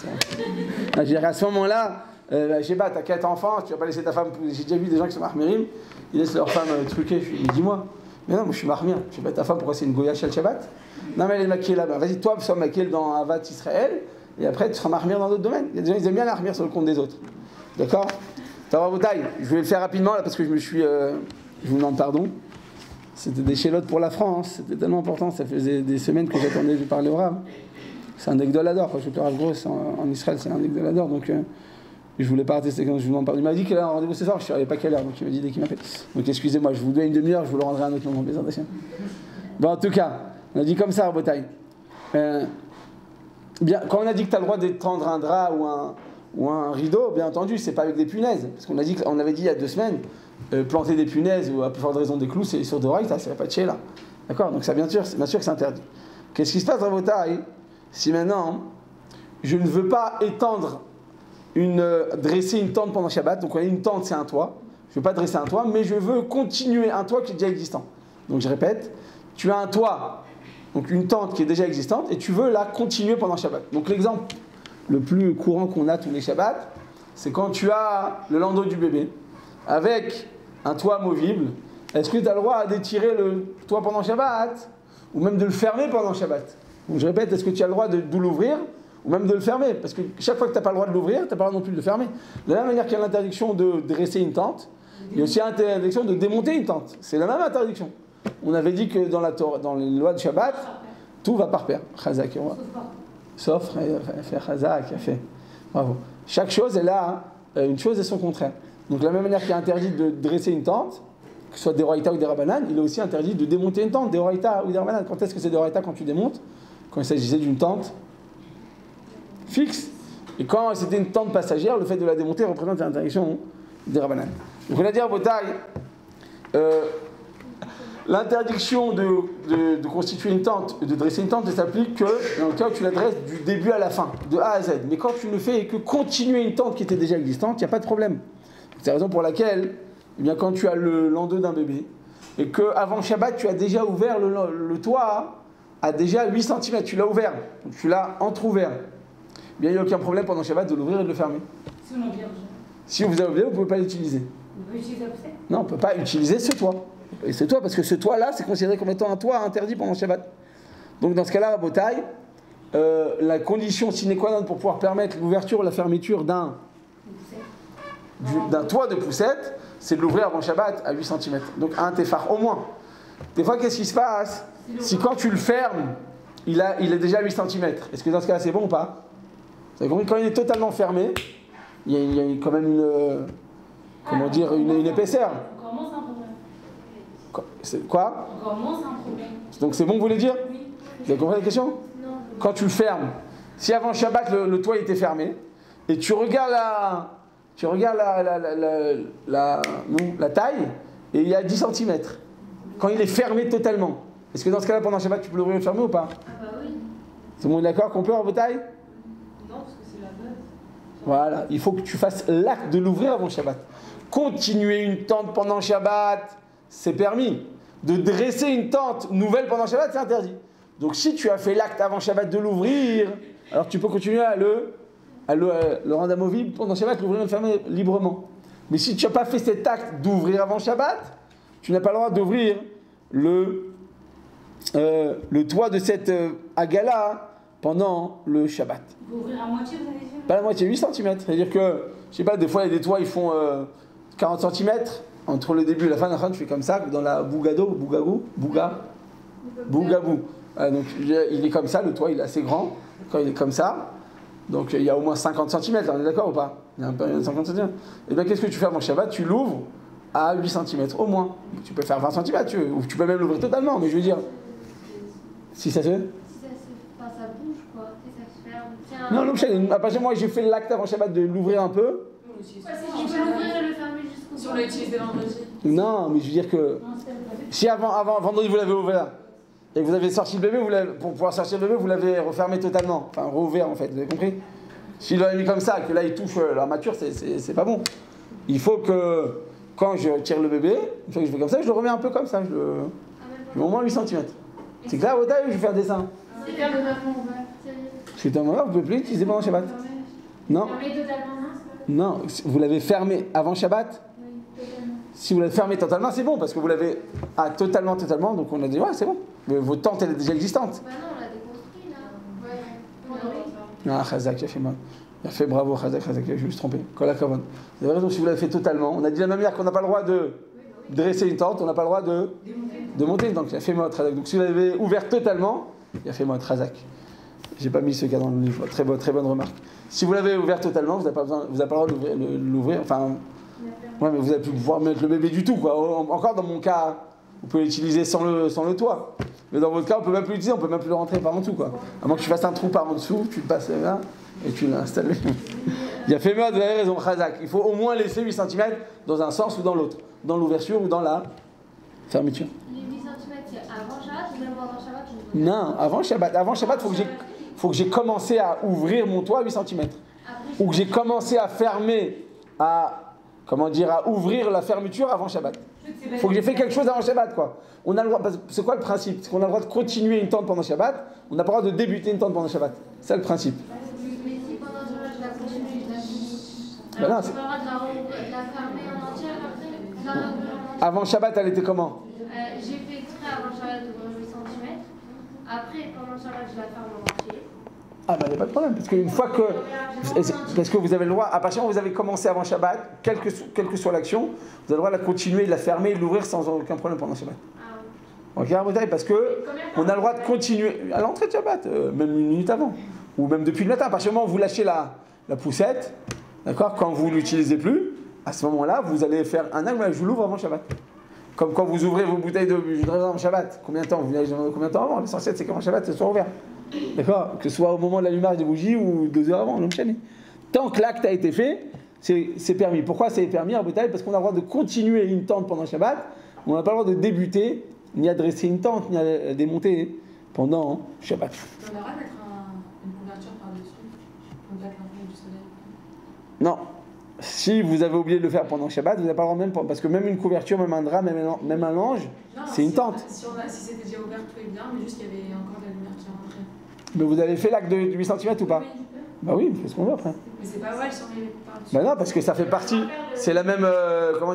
Je dirais, à ce moment-là, je sais pas, t'as 4 enfants, tu vas pas laisser ta femme. J'ai déjà vu des gens qui sont marmirim, ils laissent leur femme truquer. Je lui ai dit, dis-moi. Mais non, moi, je suis marmir. Je sais pas, ta femme, pourquoi c'est une goya chez le Shabbat? Non, mais elle est maquillée là-bas. Vas-y, toi, sois maquillée dans Avat Israël. Et après, tu seras marmir dans d'autres domaines. Il y a des gens, ils aiment bien l'armir sur le compte des autres. D'accord? Je vais le faire rapidement là parce que je vous demande pardon. C'était des chélotes pour la France, c'était tellement important, ça faisait des semaines que j'attendais de parler au Rav. C'est un Egdolador, quand je te Rav Gross en Israël, c'est un Egdolador, donc je voulais pas rater cette séquence, je vous demande pardon. Il m'a dit qu'il a un rendez-vous ce soir, je ne savais pas quelle heure, donc il m'a dit dès qu'il m'appelle. Donc excusez-moi, je vous dois une demi-heure, je vous le rendrai à un autre moment, présentation. Bon, en tout cas, on a dit comme ça, Rabotai. Bien, quand on a dit que tu as le droit d'étendre un drap ou un rideau, bien entendu, c'est pas avec des punaises. Parce qu'on avait dit il y a 2 semaines, planter des punaises ou à plus forte raison des clous, c'est sur Doraïta, c'est pas de chez là. D'accord? Donc ça, bien sûr que c'est interdit. Qu'est-ce qui se passe, Rabotai, si maintenant je ne veux pas dresser une tente pendant Shabbat, donc on a une tente, c'est un toit. Je ne veux pas dresser un toit, mais je veux continuer un toit qui est déjà existant. Donc je répète, tu as un toit, donc une tente qui est déjà existante, et tu veux la continuer pendant Shabbat. Donc l'exemple le plus courant qu'on a tous les Shabbats, c'est quand tu as le landau du bébé avec un toit amovible. Est-ce que tu as le droit d'étirer le toit pendant Shabbat ou même de le fermer pendant Shabbat? Donc je répète, est-ce que tu as le droit de l'ouvrir ou même de le fermer? Parce que chaque fois que tu n'as pas le droit de l'ouvrir, tu n'as pas le droit non plus de le fermer. De la même manière qu'il y a l'interdiction de dresser une tente, il y a aussi l'interdiction de démonter une tente. C'est la même interdiction. On avait dit que dans les lois de Shabbat, tout va par paire. Chazak, sauf faire Chazak, a fait. Bravo. Chaque chose, elle a une chose et son contraire. Donc de la même manière qu'il est interdit de dresser une tente, que ce soit des Horaïta ou des Rabbanan, il est aussi interdit de démonter une tente, des Horaïta ou des Rabbanan. Quand est-ce que c'est des Horaïta quand tu démontes? Quand il s'agissait d'une tente fixe. Et quand c'était une tente passagère, le fait de la démonter représente l'interdiction des Rabbanan. Donc on a dit à Botaï, l'interdiction de constituer une tente, de dresser une tente ne s'applique que dans le cas où tu la dresses du début à la fin, de A à Z. Mais quand tu ne fais que continuer une tente qui était déjà existante, il n'y a pas de problème. C'est la raison pour laquelle, eh bien, quand tu as le landau d'un bébé, et qu'avant Shabbat, tu as déjà ouvert le toit à déjà 8 cm, tu l'as ouvert, donc tu l'as entrouvert, eh bien, il n'y a aucun problème pendant Shabbat de l'ouvrir et de le fermer. Si vous avez oublié, vous ne pouvez pas l'utiliser. On peut utiliser après? Non, on ne peut pas utiliser ce toit. Et ce toit, parce que ce toit-là, c'est considéré comme étant un toit interdit pendant Shabbat. Donc dans ce cas-là, à Botaï, la condition sine qua non pour pouvoir permettre l'ouverture ou la fermeture d'un toit de poussette, c'est de l'ouvrir avant Shabbat à 8 cm. Donc un téphar au moins. Des fois, qu'est-ce qui se passe si quand tu le fermes, il est déjà à 8 cm? Est-ce que dans ce cas-là, c'est bon ou pas? Vous avez compris, quand il est totalement fermé, il y a quand même une épaisseur. Encore moins, c'est un problème. C'est quoi? Encore moins, c'est un problème. Donc c'est bon, vous voulez dire? Oui. Vous avez compris la question? Non. Quand tu le fermes, si avant Shabbat le toit était fermé, et tu regardes la taille, et il y a 10 cm. Quand il est fermé totalement, est-ce que dans ce cas-là, pendant Shabbat, tu peux l'ouvrir et le fermer ou pas? Ah bah oui. C'est bon, d'accord qu'on peut en bataille? Non, parce que c'est la base. Voilà, il faut que tu fasses l'acte de l'ouvrir avant Shabbat. Continuer une tente pendant Shabbat, c'est permis. De dresser une tente nouvelle pendant Shabbat, c'est interdit. Donc si tu as fait l'acte avant Shabbat de l'ouvrir, alors tu peux continuer à le rendre amovible pendant Shabbat, l'ouvrir et le fermer librement. Mais si tu n'as pas fait cet acte d'ouvrir avant Shabbat, tu n'as pas le droit d'ouvrir le toit de cette agala pendant le Shabbat. Il faut ouvrir à moitié, vous avez dit? Pas la moitié, 8 cm. C'est-à-dire que, je sais pas, des fois il y a des toits, ils font 40 cm, entre le début et la fin de la fin, tu fais comme ça, dans la bougabou. Donc il est comme ça, le toit il est assez grand, quand il est comme ça, donc il y a au moins 50 cm, on est d'accord ou pas? Il y a un peu 50 cm. Et bien qu'est-ce que tu fais avant Shabbat? Tu l'ouvres à 8 cm au moins. Tu peux faire 20 cm, ou tu peux même l'ouvrir totalement, mais je veux dire, si ça se fait. Enfin, ça bouge quoi, ça se ferme. Non, à partir de moi j'ai fait l'acte avant Shabbat de l'ouvrir un peu. Tu peux l'ouvrir et le fermer jusqu'au Si on l'a utilisé vendredi. Non, mais je veux dire que si avant vendredi vous l'avez ouvert et que vous avez sorti le bébé, pour pouvoir sortir le bébé, vous l'avez refermé totalement. Enfin, rouvert en fait, vous avez compris? S'il l'avait mis comme ça, que là il touche l'armature, c'est pas bon. Il faut que quand je tire le bébé, une fois que je fais comme ça, je le remets un peu comme ça. Je mets au moins 8 cm. C'est clair, au taille, je vais faire dessin. C'est totalement ouvert. C'est totalement ouvert, vous pouvez plus l'utiliser pendant Shabbat. Non. Fermé totalement, Non, vous l'avez fermé avant Shabbat. oui, totalement. Si vous l'avez fermé totalement, c'est bon, parce que vous l'avez totalement, donc on a dit, ouais, c'est bon. Mais votre tente, elle est déjà existante. Bah non, on l'a déconstruit là. Ouais. Ah, Khazak, il a fait mal. Il a fait bravo, Khazak, je me suis trompé. Kol hakavod. Vous avez raison, si vous l'avez fait totalement, on a dit de la même manière qu'on n'a pas le droit de dresser une tente, on n'a pas le droit de monter. Donc il a fait mal, Khazak. Donc si vous l'avez ouvert totalement, il a fait mal, Khazak. J'ai pas mis ce cas dans le livre, très bonne remarque. Si vous l'avez ouvert totalement, vous n'avez pas le droit de l'ouvrir, enfin. Ouais, mais vous n'allez plus pouvoir mettre le bébé du tout, quoi. Encore dans mon cas, vous pouvez l'utiliser sans le toit. Mais dans votre cas, on peut même plus l'utiliser, on peut même plus le rentrer par en dessous, quoi. À moins que tu fasses un trou par en dessous, tu le passes là et tu l'installes. Il y a fait mode, vous avez raison, Khazak. Il faut au moins laisser 8 cm dans un sens ou dans l'autre, dans l'ouverture ou dans la fermeture. Les 8 cm, c'est avant Shabbat ou même pendant Shabbat? Non, avant Shabbat. Avant Shabbat, faut que j'ai commencé à ouvrir mon toit à 8 cm. Ou que j'ai commencé à fermer, à ouvrir la fermeture avant Shabbat. Il faut que j'ai fait quelque chose avant Shabbat, quoi. On a le droit, c'est quoi le principe? C'est qu'on a le droit de continuer une tente pendant Shabbat, on n'a pas le droit de débuter une tente pendant Shabbat. C'est ça le principe. Mais si pendant Shabbat je la continue, je la finis. Ben non, Alors, tu peux pas de la fermer en entière après? De la rouvrir en entière. Avant Shabbat, elle était comment? J'ai fait exprès avant Shabbat d'ouvrir 8 cm. Après, pendant Shabbat, je la ferme en entier. Ah ben il n'y a pas de problème, parce qu'une fois que... Parce que vous avez le droit, à partir du moment où vous avez commencé avant Shabbat, quelle que soit l'action, vous avez le droit de la continuer, de la fermer et de l'ouvrir sans aucun problème pendant Shabbat. Ah oui. Ok, parce que on a le droit de continuer à l'entrée de Shabbat, même une minute avant, ou même depuis le matin. À partir du moment où vous lâchez la poussette, d'accord, quand vous ne l'utilisez plus, à ce moment-là, vous allez faire un acte, je l'ouvre avant Shabbat. Comme quand vous ouvrez vos bouteilles de jus de raisin avant Shabbat. Combien de temps avant? L'essentiel, c'est qu'avant Shabbat, ce soit ouvert. D'accord? Que ce soit au moment de l'allumage des bougies ou 2 heures avant, tant que l'acte a été fait, c'est permis. Pourquoi c'est permis à Bouteille? Parce qu'on a le droit de continuer une tente pendant Shabbat, on n'a pas le droit de débuter, ni à dresser une tente, ni à démonter pendant Shabbat. On a le droit de mettre une couverture par-dessus, pour la clarté du soleil. Non. Si vous avez oublié de le faire pendant Shabbat, vous n'avez pas le droit même, parce que même une couverture, même un drap, même un linge, c'est une tente. Si c'était déjà ouvert, tout est bien, mais juste qu'il y avait encore de la lumière qui rentrait. Mais vous avez fait l'acte de 8 cm ou pas? Bah oui, c'est ce qu'on veut après. Mais c'est pas vrai si on met par-dessus. Bah non, parce que ça fait partie, c'est la même,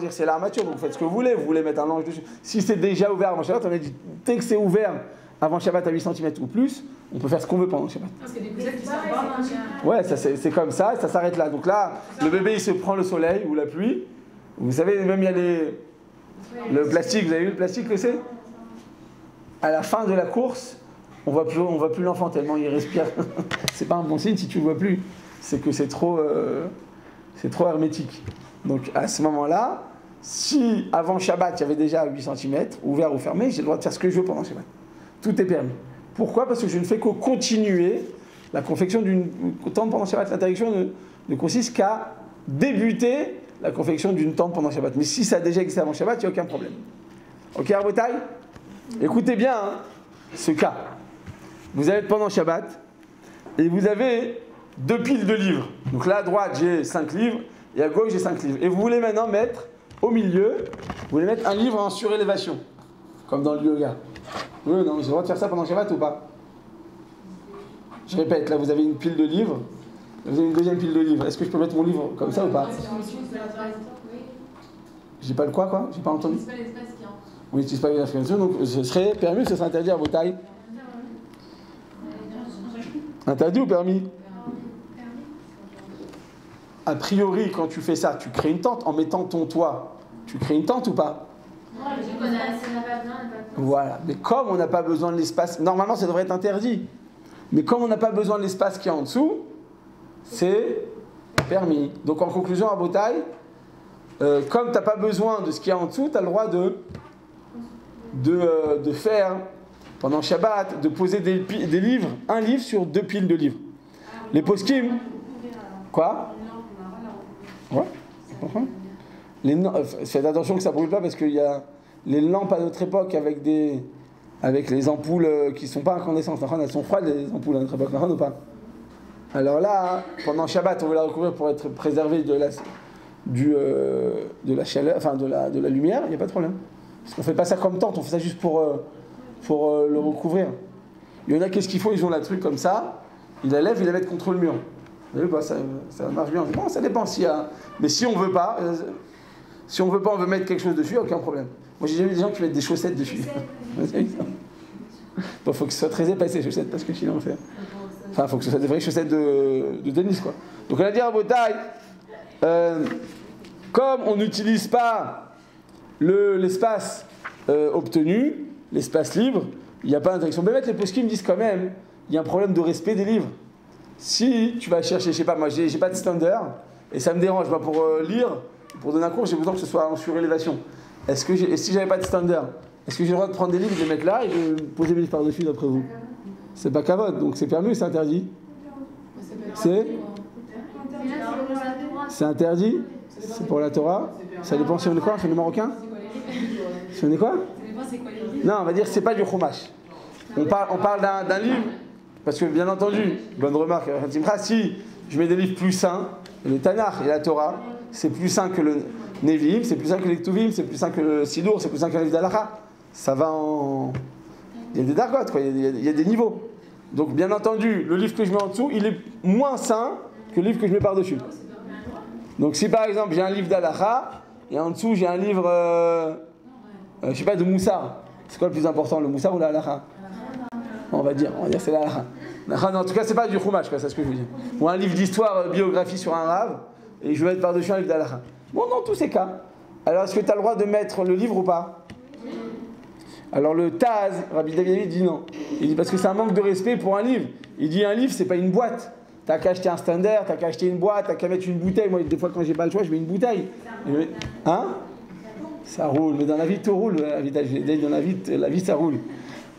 c'est l'armature, donc vous faites ce que vous voulez mettre un linge dessus. Si c'est déjà ouvert avant Shabbat, on a dit, dès que c'est ouvert avant Shabbat à 8 cm ou plus, on peut faire ce qu'on veut pendant Shabbat. Parce qu'il y a des cousettes qui sont pas Ouais, c'est comme ça, ça s'arrête là. Donc là, le bébé il se prend le soleil ou la pluie. Vous savez, même il y a le plastique, vous avez vu le plastique que c'est? À la fin de la course, on voit plus l'enfant tellement il respire. C'est pas un bon signe si tu le vois plus. C'est que c'est trop hermétique. Donc à ce moment-là, si avant Shabbat il y avait déjà 8 cm, ouvert ou fermé, j'ai le droit de faire ce que je veux pendant Shabbat. Tout est permis. Pourquoi? Parce que je ne fais que continuer la confection d'une tente pendant Shabbat. L'interdiction ne consiste qu'à débuter la confection d'une tente pendant Shabbat. Mais si ça a déjà existé avant Shabbat, il n'y a aucun problème. Ok, Arbotaï? Écoutez bien ce cas. Vous allez être pendant Shabbat et vous avez 2 piles de livres. Donc là à droite j'ai 5 livres et à gauche j'ai 5 livres. Et vous voulez maintenant mettre au milieu, vous voulez mettre un livre en surélévation, comme dans le yoga. Oui, non, j'ai le droit de faire ça pendant Shabbat ou pas? Je répète, là vous avez une pile de livres, vous avez une deuxième pile de livres. Est-ce que je peux mettre mon livre comme ça ou pas? J'ai pas le quoi? J'ai pas entendu. On n'utilise pas l'espace qui donc ce serait permis ou ce serait interdit à vos tailles? Interdit ou permis? a priori, quand tu fais ça, tu crées une tente en mettant ton toit. Tu crées une tente ou pas? Non, mais du coup, on n'a pas besoin, on n'a pas besoin. Voilà. Mais comme on n'a pas besoin de l'espace, normalement ça devrait être interdit. Mais comme on n'a pas besoin de l'espace qui est en dessous, c'est permis. Donc en conclusion, à Botaï, comme tu n'as pas besoin de ce qu'il y a en dessous, tu as le droit de faire, pendant Shabbat, de poser des livres, un livre sur 2 piles de livres. Les poskim. Quoi? Ouais. Faites attention que ça ne brûle pas parce qu'il y a les lampes à notre époque avec les ampoules qui ne sont pas incandescentes. Elles sont froides, les ampoules à notre époque, ou pas? Alors là, pendant Shabbat, on veut la recouvrir pour être préservé de la chaleur, enfin de la lumière, il n'y a pas de problème. Parce qu'on ne fait pas ça comme tente, on fait ça juste pour le recouvrir. Il y en a, qu'est-ce qu'il faut? Ils ont la truc comme ça, ils la lèvent, ils la mettent contre le mur. Vous voyez, bah, ça marche bien. Bon, ça dépend s'il y a. Mais si on veut pas, on veut mettre quelque chose dessus, aucun problème. Moi, j'ai jamais vu des gens qui mettent des chaussettes dessus. Bon, faut que ce soit très épais ces chaussettes parce que sinon on fait. Enfin, faut que ce soit des vraies chaussettes de tennis, quoi. Donc on a dit à Botaï, comme on n'utilise pas l'espace obtenu, l'espace libre, il n'y a pas d'interdiction. Mais les poskim me disent quand même, il y a un problème de respect des livres. Si tu vas chercher, je sais pas, moi j'ai pas de standard et ça me dérange, moi pour lire, pour donner un cours, j'ai besoin que ce soit en surélévation. Et si j'avais pas de standard, est-ce que j'ai le droit de prendre des livres, de les mettre là et de poser mes livres par-dessus d'après vous? C'est pas cavote, donc c'est permis ou c'est interdit? C'est interdit? C'est pour la Torah? Ça dépend si on est quoi? Si on est marocain? Si on est quoi? Non, on va dire que c'est pas du chumash. On parle d'un livre, parce que bien entendu, bonne remarque, si je mets des livres plus sains, le Tanakh et la Torah, c'est plus sain que le Nevi'im, c'est plus sain que les Ktuvim, c'est plus sain que le Sidour, c'est plus sain que le livre d'Alacha. Ça va en... Il y a des dargotes, quoi. Il y a des niveaux. Donc bien entendu, le livre que je mets en dessous, il est moins sain que le livre que je mets par-dessus. Donc si par exemple j'ai un livre d'Alacha, et en dessous j'ai un livre, je sais pas, de Moussar, c'est quoi le plus important, le Moussar ou l'Alacha? On va dire c'est l'Alacha. En tout cas, c'est pas du Chumash, c'est ce que je veux dire. Ou un livre d'histoire, biographie sur un rave, et je vais mettre par-dessus un livre d'Alacha. Bon, dans tous ces cas. Alors, est-ce que tu as le droit de mettre le livre ou pas? Alors, le Taz, Rabbi David dit non. Il dit parce que c'est un manque de respect pour un livre. Il dit un livre, c'est pas une boîte. T'as qu'à acheter un standard, t'as qu'à acheter une boîte, t'as qu'à mettre une bouteille. Moi, des fois, quand j'ai pas le choix, je mets une bouteille. Hein? Ça roule, mais dans la vie, tout roule. Dans la vie, ça roule.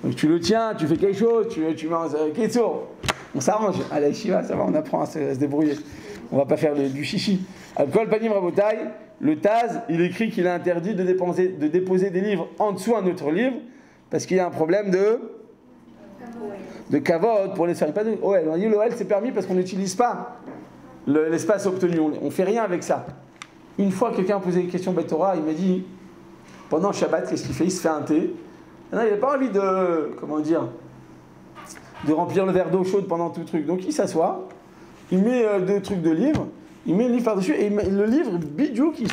Donc tu le tiens, tu fais quelque chose, tu mets un ketso. On s'arrange. À la yeshiva, ça va, on apprend à se débrouiller. On va pas faire du chichi. Al-Kol Panim Rabotai, le Taz, il écrit qu'il est interdit de déposer des livres en dessous un autre livre, parce qu'il y a un problème de kavod pour les faire. Pas de OL. On a dit l'OL c'est permis parce qu'on n'utilise pas l'espace obtenu. On ne fait rien avec ça. Une fois, quelqu'un a posé une question de Torah, il m'a dit, pendant Shabbat, qu'est-ce qu'il fait? Il se fait un thé. Non, il n'a pas envie de remplir le verre d'eau chaude pendant tout le truc. Donc il s'assoit, il met 2 trucs de livres, il met le livre par-dessus, et le livre, bidjouk, il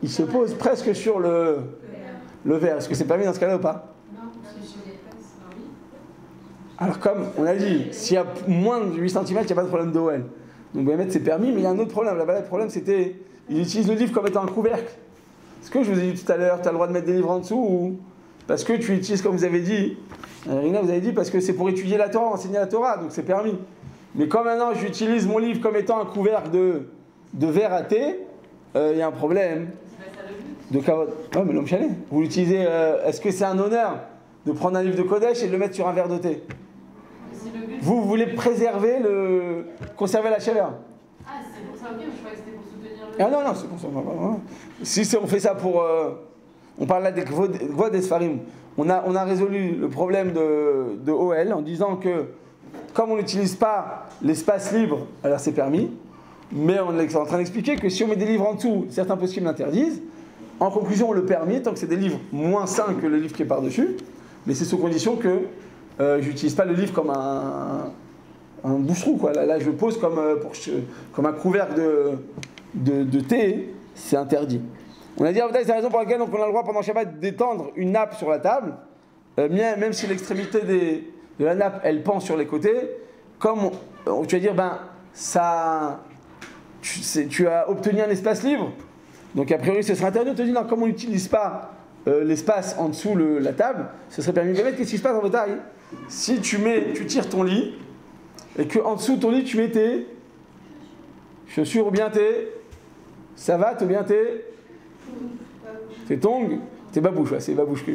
se pose presque sur le verre. Est-ce que c'est permis dans ce cas-là ou pas? Alors comme on a dit, s'il y a moins de 8 cm, il n'y a pas de problème d'OL. Donc c'est permis, mais il y a un autre problème. Là-bas, le problème c'était, il utilise le livre comme étant un couvercle. Ce que je vous ai dit tout à l'heure, tu as le droit de mettre des livres en dessous ou parce que tu utilises, comme vous avez dit, Rina, vous avez dit, parce que c'est pour étudier la Torah, enseigner la Torah, donc c'est permis. Mais quand maintenant j'utilise mon livre comme étant un couvercle de verre à thé, il y a un problème de kavod. Non, mais l'homme chalet, vous l'utilisez, est-ce que c'est un honneur de prendre un livre de Kodesh et de le mettre sur un verre de thé? Vous voulez conserver la chaleur. Ah, c'est pour ça, ok, je croyais que c'était pour soutenir le... Ah non, c'est pour ça. Si on fait ça pour... on parle là des Kvod des Sfarim. On a résolu le problème de OL en disant que, comme on n'utilise pas l'espace libre, alors c'est permis, mais on est en train d'expliquer que si on met des livres en dessous, certains possibles l'interdisent. En conclusion, on le permet, tant que c'est des livres moins sains que le livre qui est par-dessus, mais c'est sous condition que j'utilise pas le livre comme un bouche-trou, quoi. Là, je le pose comme un couvercle de thé, c'est interdit. On a dit, c'est la raison pour laquelle on a le droit pendant Shabbat d'étendre une nappe sur la table, même si l'extrémité de la nappe, elle pend sur les côtés, comme tu vas dire, ça tu as obtenu un espace libre. Donc a priori, ce serait interdit. On te dit, non, comme on n'utilise pas l'espace en dessous la table, ce serait permis. Mais qu'est-ce qui se passe en bataille? Si tu tires ton lit, et qu'en dessous de ton lit, tu mets tes chaussures ou bien tes savates ou bien tes tongs, tes babouches, ouais, c'est les babouches que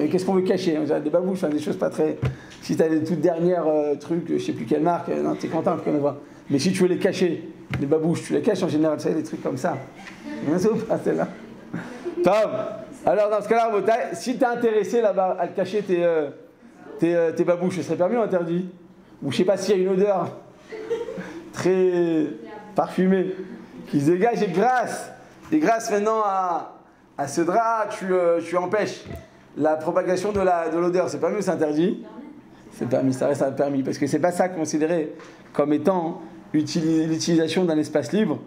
qu'est-ce qu'on veut cacher? Des babouches, des choses pas très... Si tu as des toutes dernières trucs, je sais plus quelle marque, non, t'es content qu'on les voit. Mais si tu veux les cacher, les babouches, tu les caches en général, tu sais, des trucs comme ça. C'est ou pas celle-là? Tom, alors dans ce cas-là, si tu es intéressé là-bas à cacher tes babouches, ce serait permis ou interdit? Ou je sais pas s'il y a une odeur très parfumée qui se dégage et grâce maintenant à ce drap, tu empêches la propagation de l'odeur. C'est permis ou c'est interdit? C'est permis, ça reste permis, parce que c'est pas ça considéré comme étant l'utilisation d'un espace libre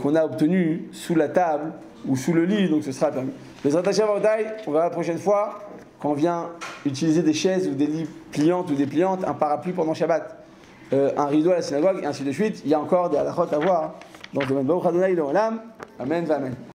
qu'on a obtenu sous la table ou sous le lit, donc ce sera permis. Les attachés à bataille, on verra la prochaine fois quand on vient utiliser des chaises ou des lits pliantes ou dépliantes, un parapluie pendant Shabbat, un rideau à la synagogue, et ainsi de suite. Il y a encore des halakhot à voir dans ce domaine. Baruch Adonai Le'olam. Amen, amen.